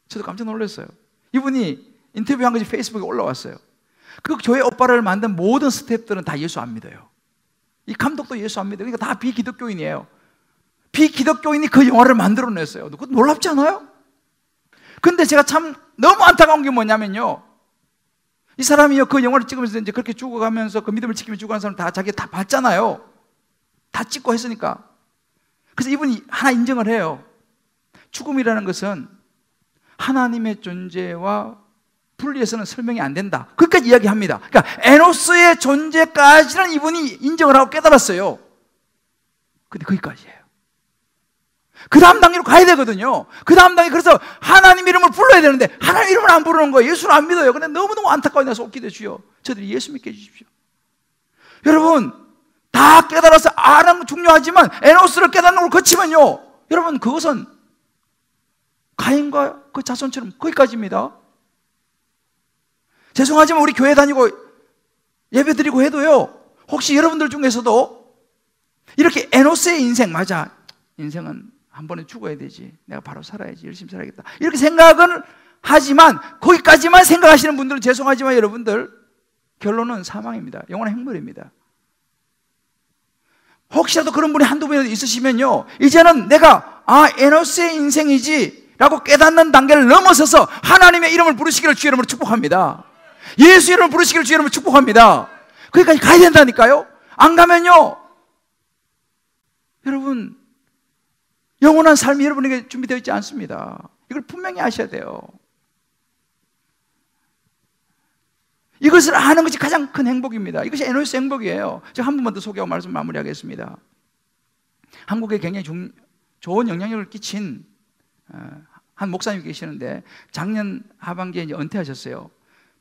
저도 깜짝 놀랐어요. 이분이 인터뷰한 것이 페이스북에 올라왔어요. 그 교회 오빠를 만든 모든 스태프들은 다 예수 안 믿어요. 이 감독도 예수 안 믿어요. 그러니까 다 비기독교인이에요. 비기독교인이 그 영화를 만들어냈어요. 그거 놀랍지 않아요? 근데 제가 참 너무 안타까운 게 뭐냐면요, 이 사람이요, 그 영화를 찍으면서 이제 그렇게 죽어가면서 그 믿음을 지키며 죽어가는 사람 다 자기가 다 봤잖아요. 다 찍고 했으니까. 그래서 이분이 하나 인정을 해요. 죽음이라는 것은 하나님의 존재와 분리해서는 설명이 안 된다. 그것까지 이야기합니다. 그러니까 에노스의 존재까지는 이분이 인정을 하고 깨달았어요. 근데 거기까지예요. 그 다음 단계로 가야 되거든요. 그 다음 단계, 그래서 하나님 이름을 불러야 되는데 하나님 이름을 안 부르는 거예요. 예수를 안 믿어요. 근데 너무너무 안타까워. 내가 속기도 주여, 저들이 예수 믿게 해주십시오. 여러분, 다 깨달아서 아는 건 중요하지만 에노스를 깨닫는 걸 거치면요, 여러분, 그것은 가인과 그 자손처럼 거기까지입니다. 죄송하지만 우리 교회 다니고 예배 드리고 해도요, 혹시 여러분들 중에서도 이렇게 에노스의 인생, 맞아, 인생은 한 번에 죽어야 되지, 내가 바로 살아야지, 열심히 살아야겠다, 이렇게 생각은 하지만 거기까지만 생각하시는 분들은 죄송하지만 여러분들, 결론은 사망입니다. 영원한 행벌입니다. 혹시라도 그런 분이 한두 분이라도 있으시면요, 이제는 내가 에노스의 인생이지 라고 깨닫는 단계를 넘어서서 하나님의 이름을 부르시기를 주의 이름으로 축복합니다. 예수 이름을 부르시기를 주의 이름으로 축복합니다. 거기까지 가야 된다니까요. 안 가면요, 여러분, 영원한 삶이 여러분에게 준비되어 있지 않습니다. 이걸 분명히 아셔야 돼요. 이것을 아는 것이 가장 큰 행복입니다. 이것이 에노스 행복이에요. 제가 한 번만 더 소개하고 말씀 마무리하겠습니다. 한국에 굉장히 좋은 영향력을 끼친 한 목사님이 계시는데, 작년 하반기에 이제 은퇴하셨어요.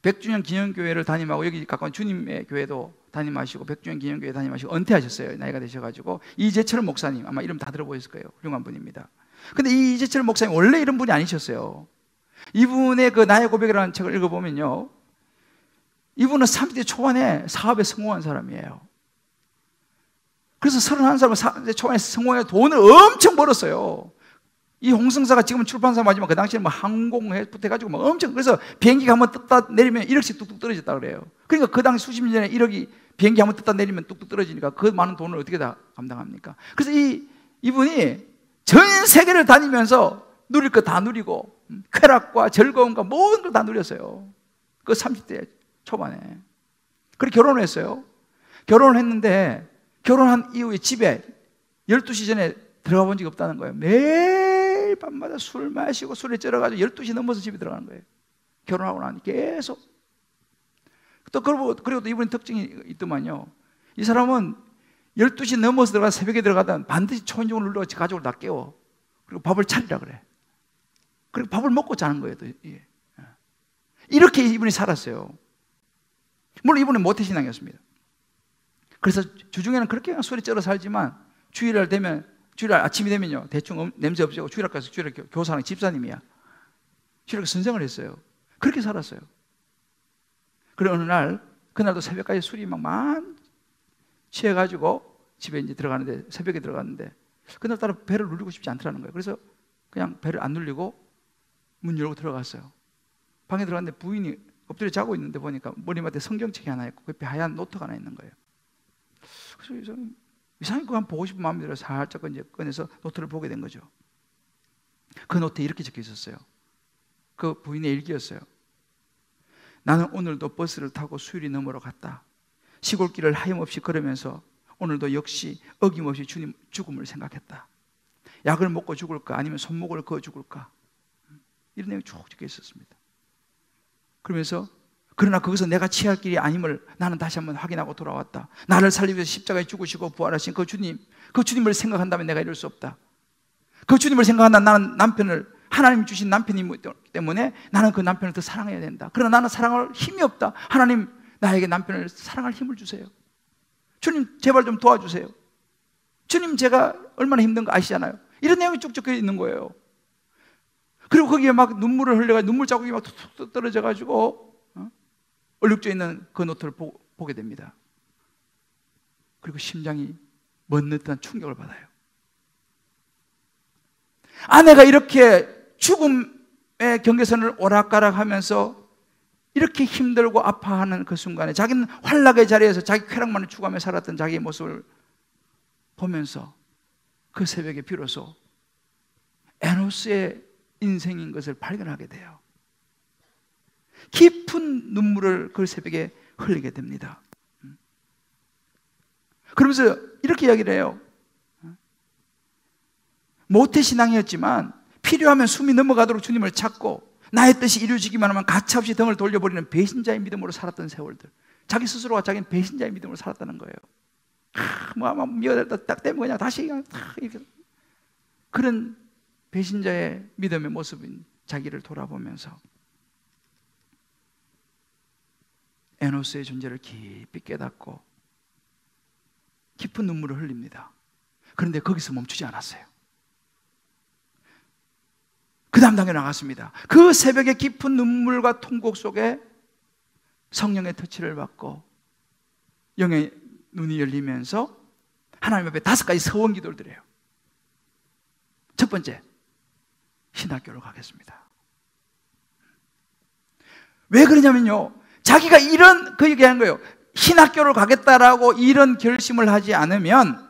100주년 기념교회를 담임하고, 여기 가까운 주님의 교회도 담임하시고 100주년 기념교회 담임하시고 은퇴하셨어요. 나이가 되셔가지고. 이재철 목사님, 아마 이름 다 들어보셨을 거예요. 훌륭한 분입니다. 근데 이 이재철 목사님 원래 이런 분이 아니셨어요. 이분의 그 나의 고백이라는 책을 읽어보면요, 이분은 30대 초반에 사업에 성공한 사람이에요. 그래서 31살은 30대 초반에 성공해서 돈을 엄청 벌었어요. 이 홍성사가 지금은 출판사 맞지만 그 당시에는 뭐 항공부터 해가지고 막 엄청, 그래서 비행기가 한번 떴다 내리면 1억씩 뚝뚝 떨어졌다 그래요. 그러니까 그 당시 수십 년 전에 1억이 비행기 한번 떴다 내리면 뚝뚝 떨어지니까 그 많은 돈을 어떻게 다 감당합니까? 그래서 이분이 전 세계를 다니면서 누릴 거 다 누리고, 쾌락과 즐거움과 모든 걸 다 누렸어요. 그 30대 초반에. 그렇게 결혼을 했어요. 결혼을 했는데 결혼한 이후에 집에 12시 전에 들어가 본 적이 없다는 거예요. 매일 밤마다 술 마시고 술에 쩔어가지고 12시 넘어서 집에 들어가는 거예요. 결혼하고 나니 계속. 또 그리고 또 이분의 특징이 있더만요. 이 사람은 12시 넘어서 들어가 새벽에 들어가다 반드시 초인종을 눌러 가족을 다 깨워. 그리고 밥을 차리라 그래. 그리고 밥을 먹고 자는 거예요. 또. 이렇게 이분이 살았어요. 물론 이분은 모태신앙이었습니다. 그래서 주중에는 그렇게 술에 쩔어 살지만 주일날 아침이 되면요, 대충 냄새 없애고 주일날 가서 주일날 교사랑 집사님이야. 주일날 선생을 했어요. 그렇게 살았어요. 그리고 어느 날, 그날도 새벽까지 술이 막 취해가지고 집에 이제 들어가는데, 새벽에 들어갔는데, 그날따라 배를 누르고 싶지 않더라는 거예요. 그래서 그냥 배를 안 누르고 문 열고 들어갔어요. 방에 들어갔는데 부인이 엎드려 자고 있는데 보니까 머리맡에 성경책이 하나 있고 그 옆에 하얀 노트가 하나 있는 거예요. 그래서 이상하게 그거 한번 보고 싶은 마음이 들어서 살짝 꺼내서 노트를 보게 된 거죠. 그 노트에 이렇게 적혀 있었어요. 그 부인의 일기였어요. 나는 오늘도 버스를 타고 수유리 너머로 갔다. 시골길을 하염없이 걸으면서 오늘도 역시 어김없이 주님 죽음을 생각했다. 약을 먹고 죽을까 아니면 손목을 그어 죽을까, 이런 내용이 쭉 적혀 있었습니다. 그러면서 그러나 거기서 내가 취할 길이 아님을 나는 다시 한번 확인하고 돌아왔다. 나를 살리기 위해서 십자가에 죽으시고 부활하신 그 주님을 생각한다면 내가 이럴 수 없다. 그 주님을 생각한다면 나는 남편을, 하나님 주신 남편이기 때문에 나는 그 남편을 더 사랑해야 된다. 그러나 나는 사랑할 힘이 없다. 하나님, 나에게 남편을 사랑할 힘을 주세요. 주님 제발 좀 도와주세요. 주님 제가 얼마나 힘든 거 아시잖아요. 이런 내용이 쭉 적혀 있는 거예요. 그리고 거기에 막 눈물을 흘려가지고 눈물 자국이 막 툭툭 떨어져가지고 얼룩져 있는 그 노트를 보게 됩니다. 그리고 심장이 멎는 충격을 받아요. 아내가 이렇게 죽음의 경계선을 오락가락하면서 이렇게 힘들고 아파하는 그 순간에 자기는 환락의 자리에서 자기 쾌락만을 추구하며 살았던 자기의 모습을 보면서 그 새벽에 비로소 에노스의 인생인 것을 발견하게 돼요. 깊은 눈물을 그 새벽에 흘리게 됩니다. 그러면서 이렇게 이야기를 해요. 모태신앙이었지만 필요하면 숨이 넘어가도록 주님을 찾고 나의 뜻이 이루어지기만 하면 가차없이 등을 돌려버리는 배신자의 믿음으로 살았던 세월들. 자기 스스로가 자기는 배신자의 믿음으로 살았다는 거예요. 뭐 미워졌다 딱 때문에 그냥 다시 이렇게. 그런 배신자의 믿음의 모습인 자기를 돌아보면서 에노스의 존재를 깊이 깨닫고 깊은 눈물을 흘립니다. 그런데 거기서 멈추지 않았어요. 그 다음 단계로 나갔습니다. 그 새벽의 깊은 눈물과 통곡 속에 성령의 터치를 받고 영의 눈이 열리면서 하나님 앞에 5가지 서원 기도를 드려요. 첫 번째, 신학교를 가겠습니다. 왜 그러냐면요, 자기가 그 얘기하는 거예요. 신학교를 가겠다라고 이런 결심을 하지 않으면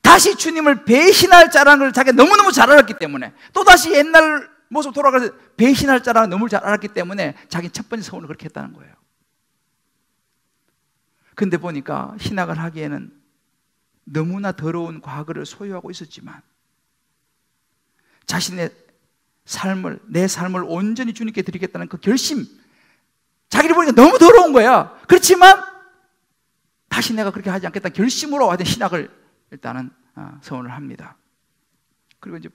다시 주님을 배신할 자라는 걸 자기가 너무너무 잘 알았기 때문에, 또다시 옛날 모습 돌아가서 배신할 자라는 걸 너무 잘 알았기 때문에 자기 첫 번째 서원을 그렇게 했다는 거예요. 근데 보니까 신학을 하기에는 너무나 더러운 과거를 소유하고 있었지만 자신의 삶을, 내 삶을 온전히 주님께 드리겠다는 그 결심, 자기를 보니까 너무 더러운 거야. 그렇지만 다시 내가 그렇게 하지 않겠다는 결심으로 하여튼 신학을 일단은 서원을 합니다. 그리고 이제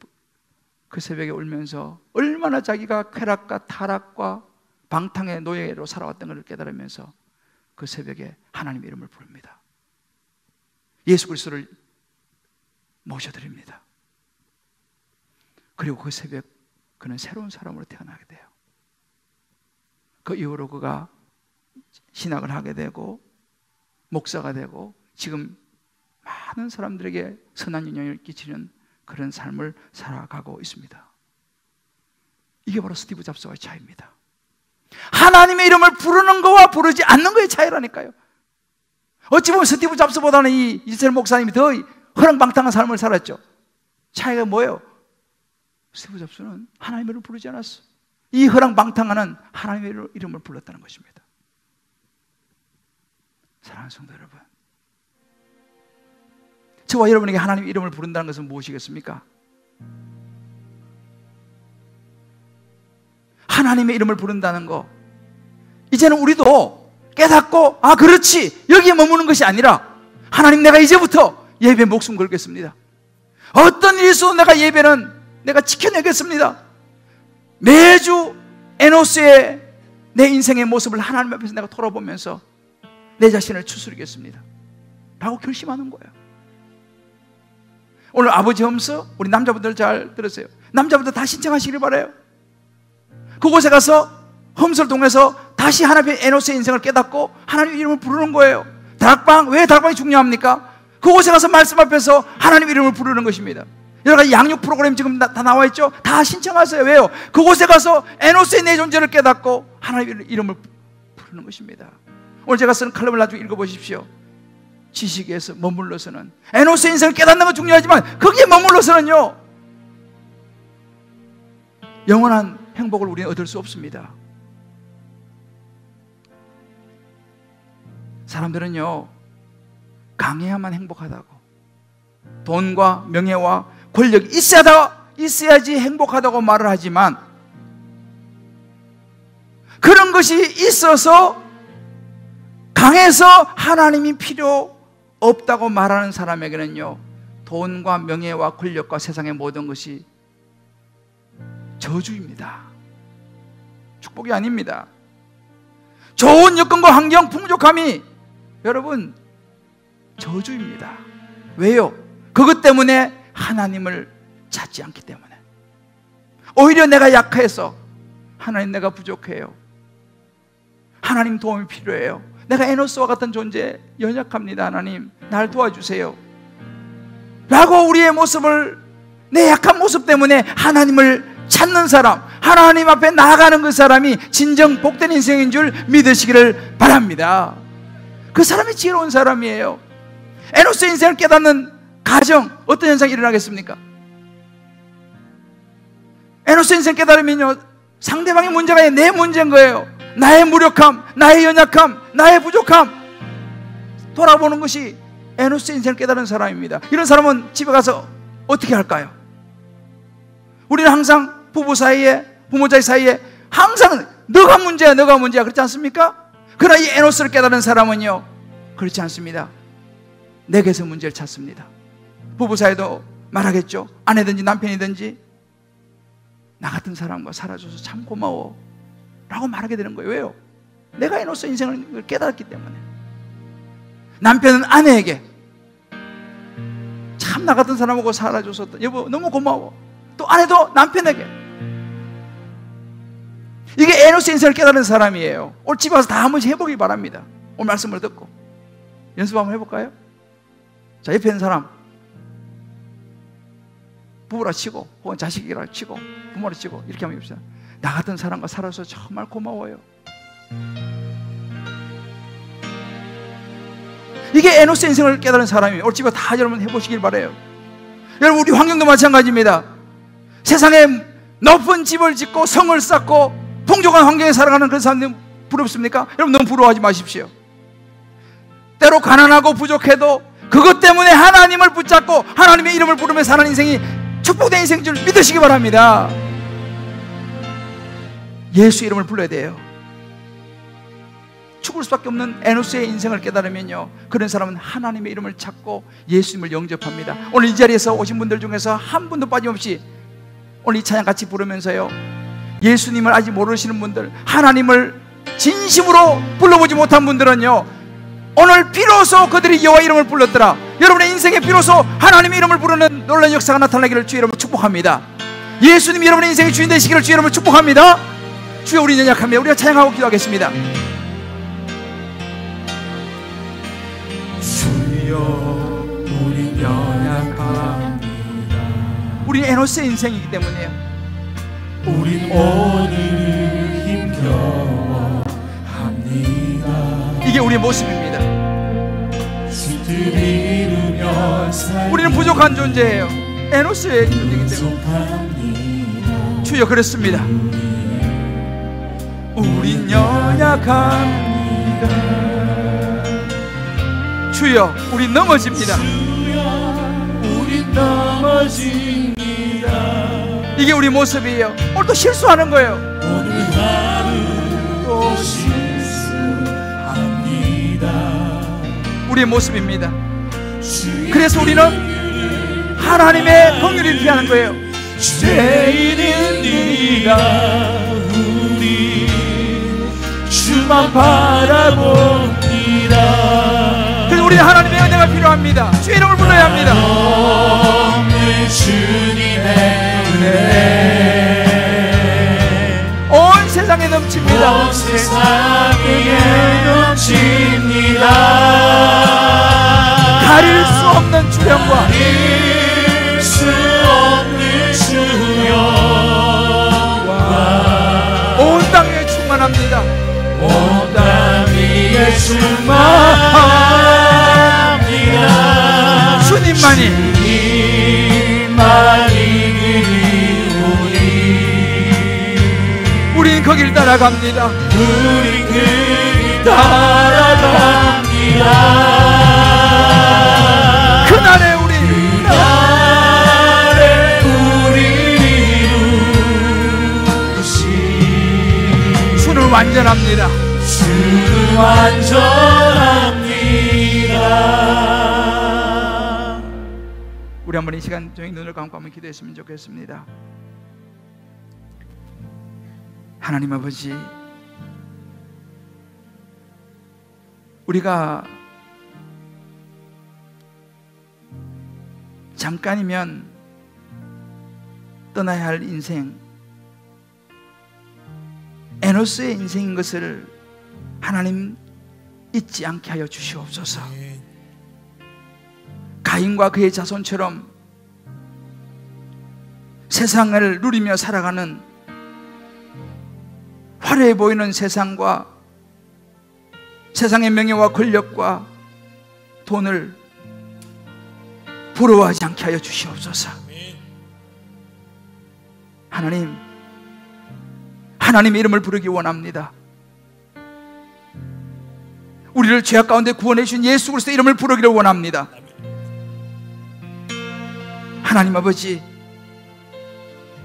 그 새벽에 울면서 얼마나 자기가 쾌락과 타락과 방탕의 노예로 살아왔던 것을 깨달으면서 그 새벽에 하나님의 이름을 부릅니다. 예수 그리스도를 모셔드립니다. 그리고 그 새벽 그는 새로운 사람으로 태어나게 돼요. 그 이후로 그가 신학을 하게 되고 목사가 되고 지금 많은 사람들에게 선한 영향을 끼치는 그런 삶을 살아가고 있습니다. 이게 바로 스티브 잡스와의 차이입니다. 하나님의 이름을 부르는 거와 부르지 않는 거의 차이라니까요. 어찌 보면 스티브 잡스보다는 이 이스라엘 목사님이 더 허랑방탕한 삶을 살았죠. 차이가 뭐예요? 스티브 잡스는 하나님의 이름을 부르지 않았어. 이 허랑방탕한 하나님의 이름을 불렀다는 것입니다. 사랑하는 성도 여러분, 저와 여러분에게 하나님의 이름을 부른다는 것은 무엇이겠습니까? 하나님의 이름을 부른다는 거, 이제는 우리도 깨닫고 그렇지, 여기에 머무는 것이 아니라 하나님, 내가 이제부터 예배에 목숨 걸겠습니다. 어떤 일이 있어도 내가 지켜내겠습니다. 매주 에노스의 내 인생의 모습을 하나님 앞에서 내가 돌아보면서 내 자신을 추스리겠습니다 라고 결심하는 거예요. 오늘 아버지 홈스, 우리 남자분들 잘 들으세요. 남자분들 다 신청하시길 바라요. 그곳에 가서 홈스를 통해서 다시 하나님의 에노스의 인생을 깨닫고 하나님의 이름을 부르는 거예요. 다락방, 왜 다락방이 중요합니까? 그곳에 가서 말씀 앞에서 하나님의 이름을 부르는 것입니다. 여러 가지 양육 프로그램 지금 다 나와 있죠? 다 신청하세요. 왜요? 그곳에 가서 에노스의 내 존재를 깨닫고 하나님의 이름을 부르는 것입니다. 오늘 제가 쓰는 칼럼을 나중에 읽어보십시오. 지식에서 머물러서는, 에노스의 인생을 깨닫는 건 중요하지만 거기에 머물러서는요, 영원한 행복을 우리는 얻을 수 없습니다. 사람들은요, 강해야만 행복하다고, 돈과 명예와 권력이 있어야지 행복하다고 말을 하지만, 그런 것이 있어서 강해서 하나님이 필요 없다고 말하는 사람에게는요, 돈과 명예와 권력과 세상의 모든 것이 저주입니다. 축복이 아닙니다. 좋은 여건과 환경, 풍족함이 여러분 저주입니다. 왜요? 그것 때문에 하나님을 찾지 않기 때문에. 오히려 내가 약해서 하나님 내가 부족해요. 하나님 도움이 필요해요. 내가 에노스와 같은 존재 연약합니다. 하나님 날 도와주세요 라고 우리의 모습을, 내 약한 모습 때문에 하나님을 찾는 사람, 하나님 앞에 나아가는 그 사람이 진정 복된 인생인 줄 믿으시기를 바랍니다. 그 사람이 지혜로운 사람이에요. 에노스의 인생을 깨닫는 가정, 어떤 현상이 일어나겠습니까? 에노스의 인생 깨달으면요, 상대방의 문제가 아니라 내 문제인 거예요. 나의 무력함, 나의 연약함, 나의 부족함 돌아보는 것이 에노스의 인생을 깨달은 사람입니다. 이런 사람은 집에 가서 어떻게 할까요? 우리는 항상 부부 사이에, 부모자 사이에 항상 너가 문제야, 너가 문제야, 그렇지 않습니까? 그러나 이 에노스를 깨달은 사람은요, 그렇지 않습니다. 내게서 문제를 찾습니다. 부부 사이도 말하겠죠. 아내든지 남편이든지 나 같은 사람과 살아줘서 참 고마워 라고 말하게 되는 거예요. 왜요? 내가 에노스 인생을 깨달았기 때문에. 남편은 아내에게 참 나 같은 사람하고 살아줘서 여보 너무 고마워. 또 아내도 남편에게. 이게 에노스 인생을 깨달은 사람이에요. 오늘 집에 와서 다 한 번씩 해보기 바랍니다. 오늘 말씀을 듣고 연습 한번 해볼까요? 자, 옆에 있는 사람 부부라 치고 혹은 자식이라 치고 부모라 치고 이렇게 한번 해봅시다. 나 같은 사람과 살아서 정말 고마워요. 이게 에노스 인생을 깨달은 사람이에요. 오늘 집에 다 여러분 해보시길 바라요. 여러분 우리 환경도 마찬가지입니다. 세상에 높은 집을 짓고 성을 쌓고 풍족한 환경에 살아가는 그런 사람들 부럽습니까? 여러분 너무 부러워하지 마십시오. 때로 가난하고 부족해도 그것 때문에 하나님을 붙잡고 하나님의 이름을 부르며 사는 인생이 축복된 인생인 줄 믿으시기 바랍니다. 예수 이름을 불러야 돼요. 죽을 수밖에 없는 에노스의 인생을 깨달으면요, 그런 사람은 하나님의 이름을 찾고 예수님을 영접합니다. 오늘 이 자리에서 오신 분들 중에서 한 분도 빠짐없이 오늘 이 찬양 같이 부르면서요, 예수님을 아직 모르시는 분들, 하나님을 진심으로 불러보지 못한 분들은요, 오늘 비로소 그들이 여호와 이름을 불렀더라. 여러분의 인생에 비로소 하나님의 이름을 부르는 놀라운 역사가 나타나기를 주의 이름으로 축복합니다. 예수님이 여러분의 인생의 주인 되시기를 주의 이름으로 축복합니다. 주여, 우리 연약합니다. 우리가 찬양하고 기도하겠습니다. 주여, 우리 연약합니다. 우리 에노스의 인생이기 때문에요. 우린 오늘 힘겨워합니다. 이게 우리의 모습입니다. 우리는 부족한 존재예요. 에노스의 존재이기 때문에. 주여, 그렇습니다. 우린 연약합니다. 주여, 우린 넘어집니다. 우린 넘어집니다. 이게 우리 모습이에요. 오늘도 실수하는 거예요. 오늘 하루도 실수합니다. 우리의 모습입니다. 그래서 우리는 하나님의 긍휼을 피하는 거예요. 죄인인 네가 우리 주만 바라봅니다. 그래서 우리는 하나님의 은혜가 필요합니다. 주의 이름을 불러야 합니다. 없는 주님의 은혜 온 세상에 넘칩니다. 온 세상에 넘칩니다. 가릴 수 없는 주령과 가릴 수 없는 주령과 온 땅에 충만합니다. 온 땅 위에 충만합니다. 주님만이 우린 거길 따라갑니다. 우린 그 따라갑니다. 그날에 우리 주는 완전합니다. 주는 완전합니다. 우리 한번 이 시간 저희 눈을 감고 한번 기도했으면 좋겠습니다. 하나님 아버지, 우리가 잠깐이면 떠나야 할 인생, 에노스의 인생인 것을 하나님 잊지 않게 하여 주시옵소서. 가인과 그의 자손처럼 세상을 누리며 살아가는 화려해 보이는 세상과 세상의 명예와 권력과 돈을 부러워하지 않게 하여 주시옵소서. 하나님의 이름을 부르기 원합니다. 우리를 죄악 가운데 구원해 주신 예수 그리스도의 이름을 부르기를 원합니다. 하나님 아버지,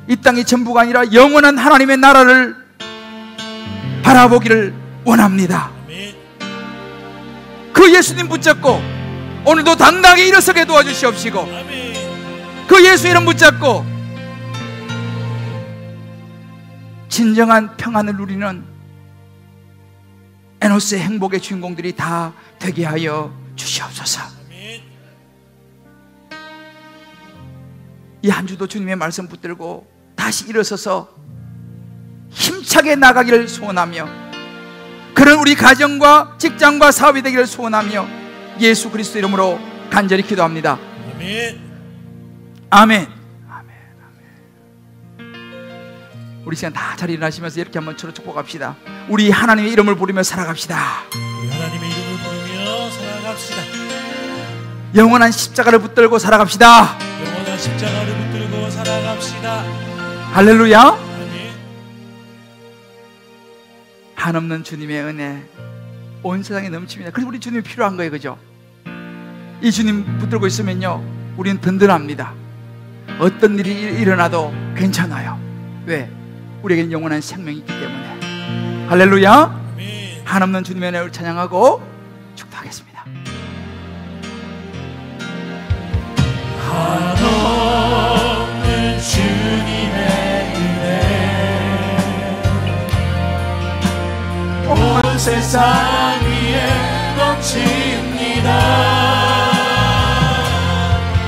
이 땅이 전부가 아니라 영원한 하나님의 나라를 바라보기를 원합니다. 그 예수님 붙잡고 오늘도 당당하게 일어서게 도와주시옵시고, 그 예수 이름 붙잡고 진정한 평안을 누리는 에노스의 행복의 주인공들이 다 되게 하여 주시옵소서. 이 한 주도 주님의 말씀 붙들고 다시 일어서서 힘차게 나가기를 소원하며, 그런 우리 가정과 직장과 사업이 되기를 소원하며 예수 그리스도 이름으로 간절히 기도합니다. 아멘. 아멘. 아멘. 우리 시간 다 자리 일어나시면서 이렇게 한번 서로 축복합시다. 우리 하나님의 이름을 부르며 살아갑시다. 우리 하나님의 이름을 부르며 살아갑시다. 영원한 십자가를 붙들고 살아갑시다. 영원한 십자가를 붙들고 살아갑시다. 할렐루야. 아멘. 한없는 주님의 은혜 온 세상에 넘칩니다. 그래서 우리 주님이 필요한 거예요, 그죠? 이 주님 붙들고 있으면요, 우리는 든든합니다. 어떤 일이 일어나도 괜찮아요. 왜? 우리에게는 영원한 생명이 있기 때문에. 할렐루야. 아멘. 한없는 주님의 은혜를 찬양하고 축도하겠습니다. 한없는 주님의 은혜 온 세상 위에 넘칩니다.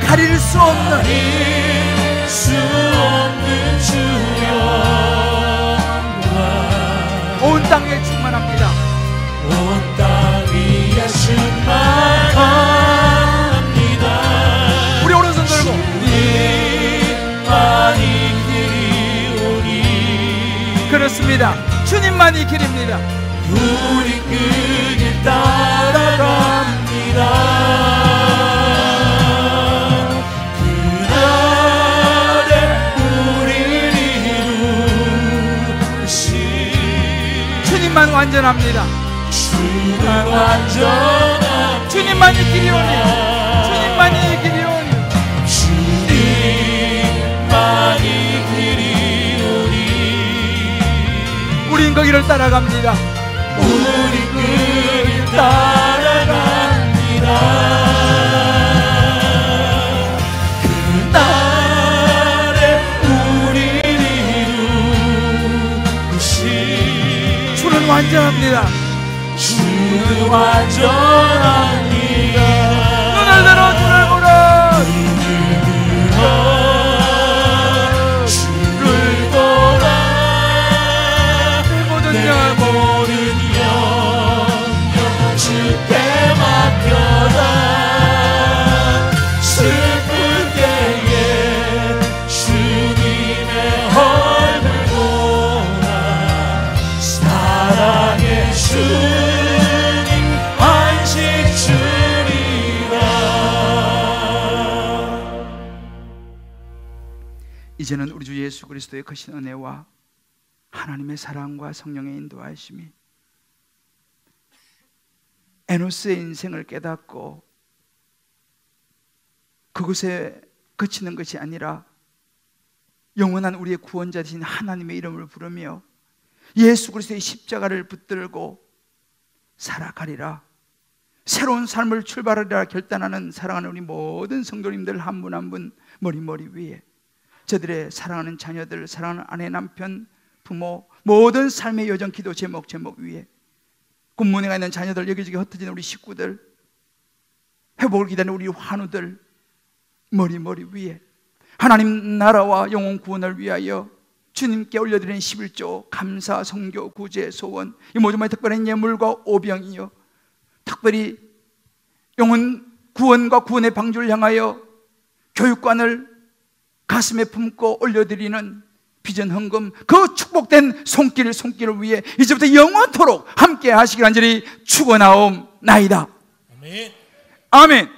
가릴 수 없는 가릴 수 없는 주여 온 땅 위에 충만합니다. 온 땅 위에 충만합니다. 우리 오른손 들고 주님만이 길이오니. 그렇습니다. 주님만이 길입니다. 우리 그 길 따라갑니다. 그날에 우리를 이루신 주님만 완전합니다. 주는 완전합니다. 주님만이 길이오니, 주님만이 길이오니, 주님만이 길이오니. 우린 거기를 따라갑니다. 우리 그 길 따라갑니다. 그날에 우리를 이루신 주는 완전합니다. 주는 완전합니다. 눈을 들어 주를 보라. 주를 보라. 내 모든 내 영 모든 영역 주께 맡겨라. 슬플 때에 주님의 얼굴 보라. 사랑의 주님 안식 주리라. 이제는 우리 주 예수 그리스도의 크신 은혜와 하나님의 사랑과 성령의 인도하심이 에노스의 인생을 깨닫고 그곳에 그치는 것이 아니라 영원한 우리의 구원자 되신 하나님의 이름을 부르며 예수 그리스도의 십자가를 붙들고 살아가리라, 새로운 삶을 출발하리라 결단하는 사랑하는 우리 모든 성도님들 한 분 한 분 머리 위에, 저들의 사랑하는 자녀들, 사랑하는 아내, 남편, 부모, 모든 삶의 여정, 기도 제목 위에 군문에 가 있는 자녀들, 여기저기 흩어지는 우리 식구들, 회복을 기다리는 우리 환우들, 머리 위에 하나님 나라와 영혼 구원을 위하여 주님께 올려드리는 11조 감사, 성교, 구제, 소원, 이 모든 특별한 예물과 오병이요, 특별히 영혼 구원과 구원의 방주를 향하여 교육관을 가슴에 품고 올려드리는 비전 헌금, 그 축복된 손길을 위해 이제부터 영원토록 함께 하시길 간절히 축원하옵나이다. 아멘. 아멘.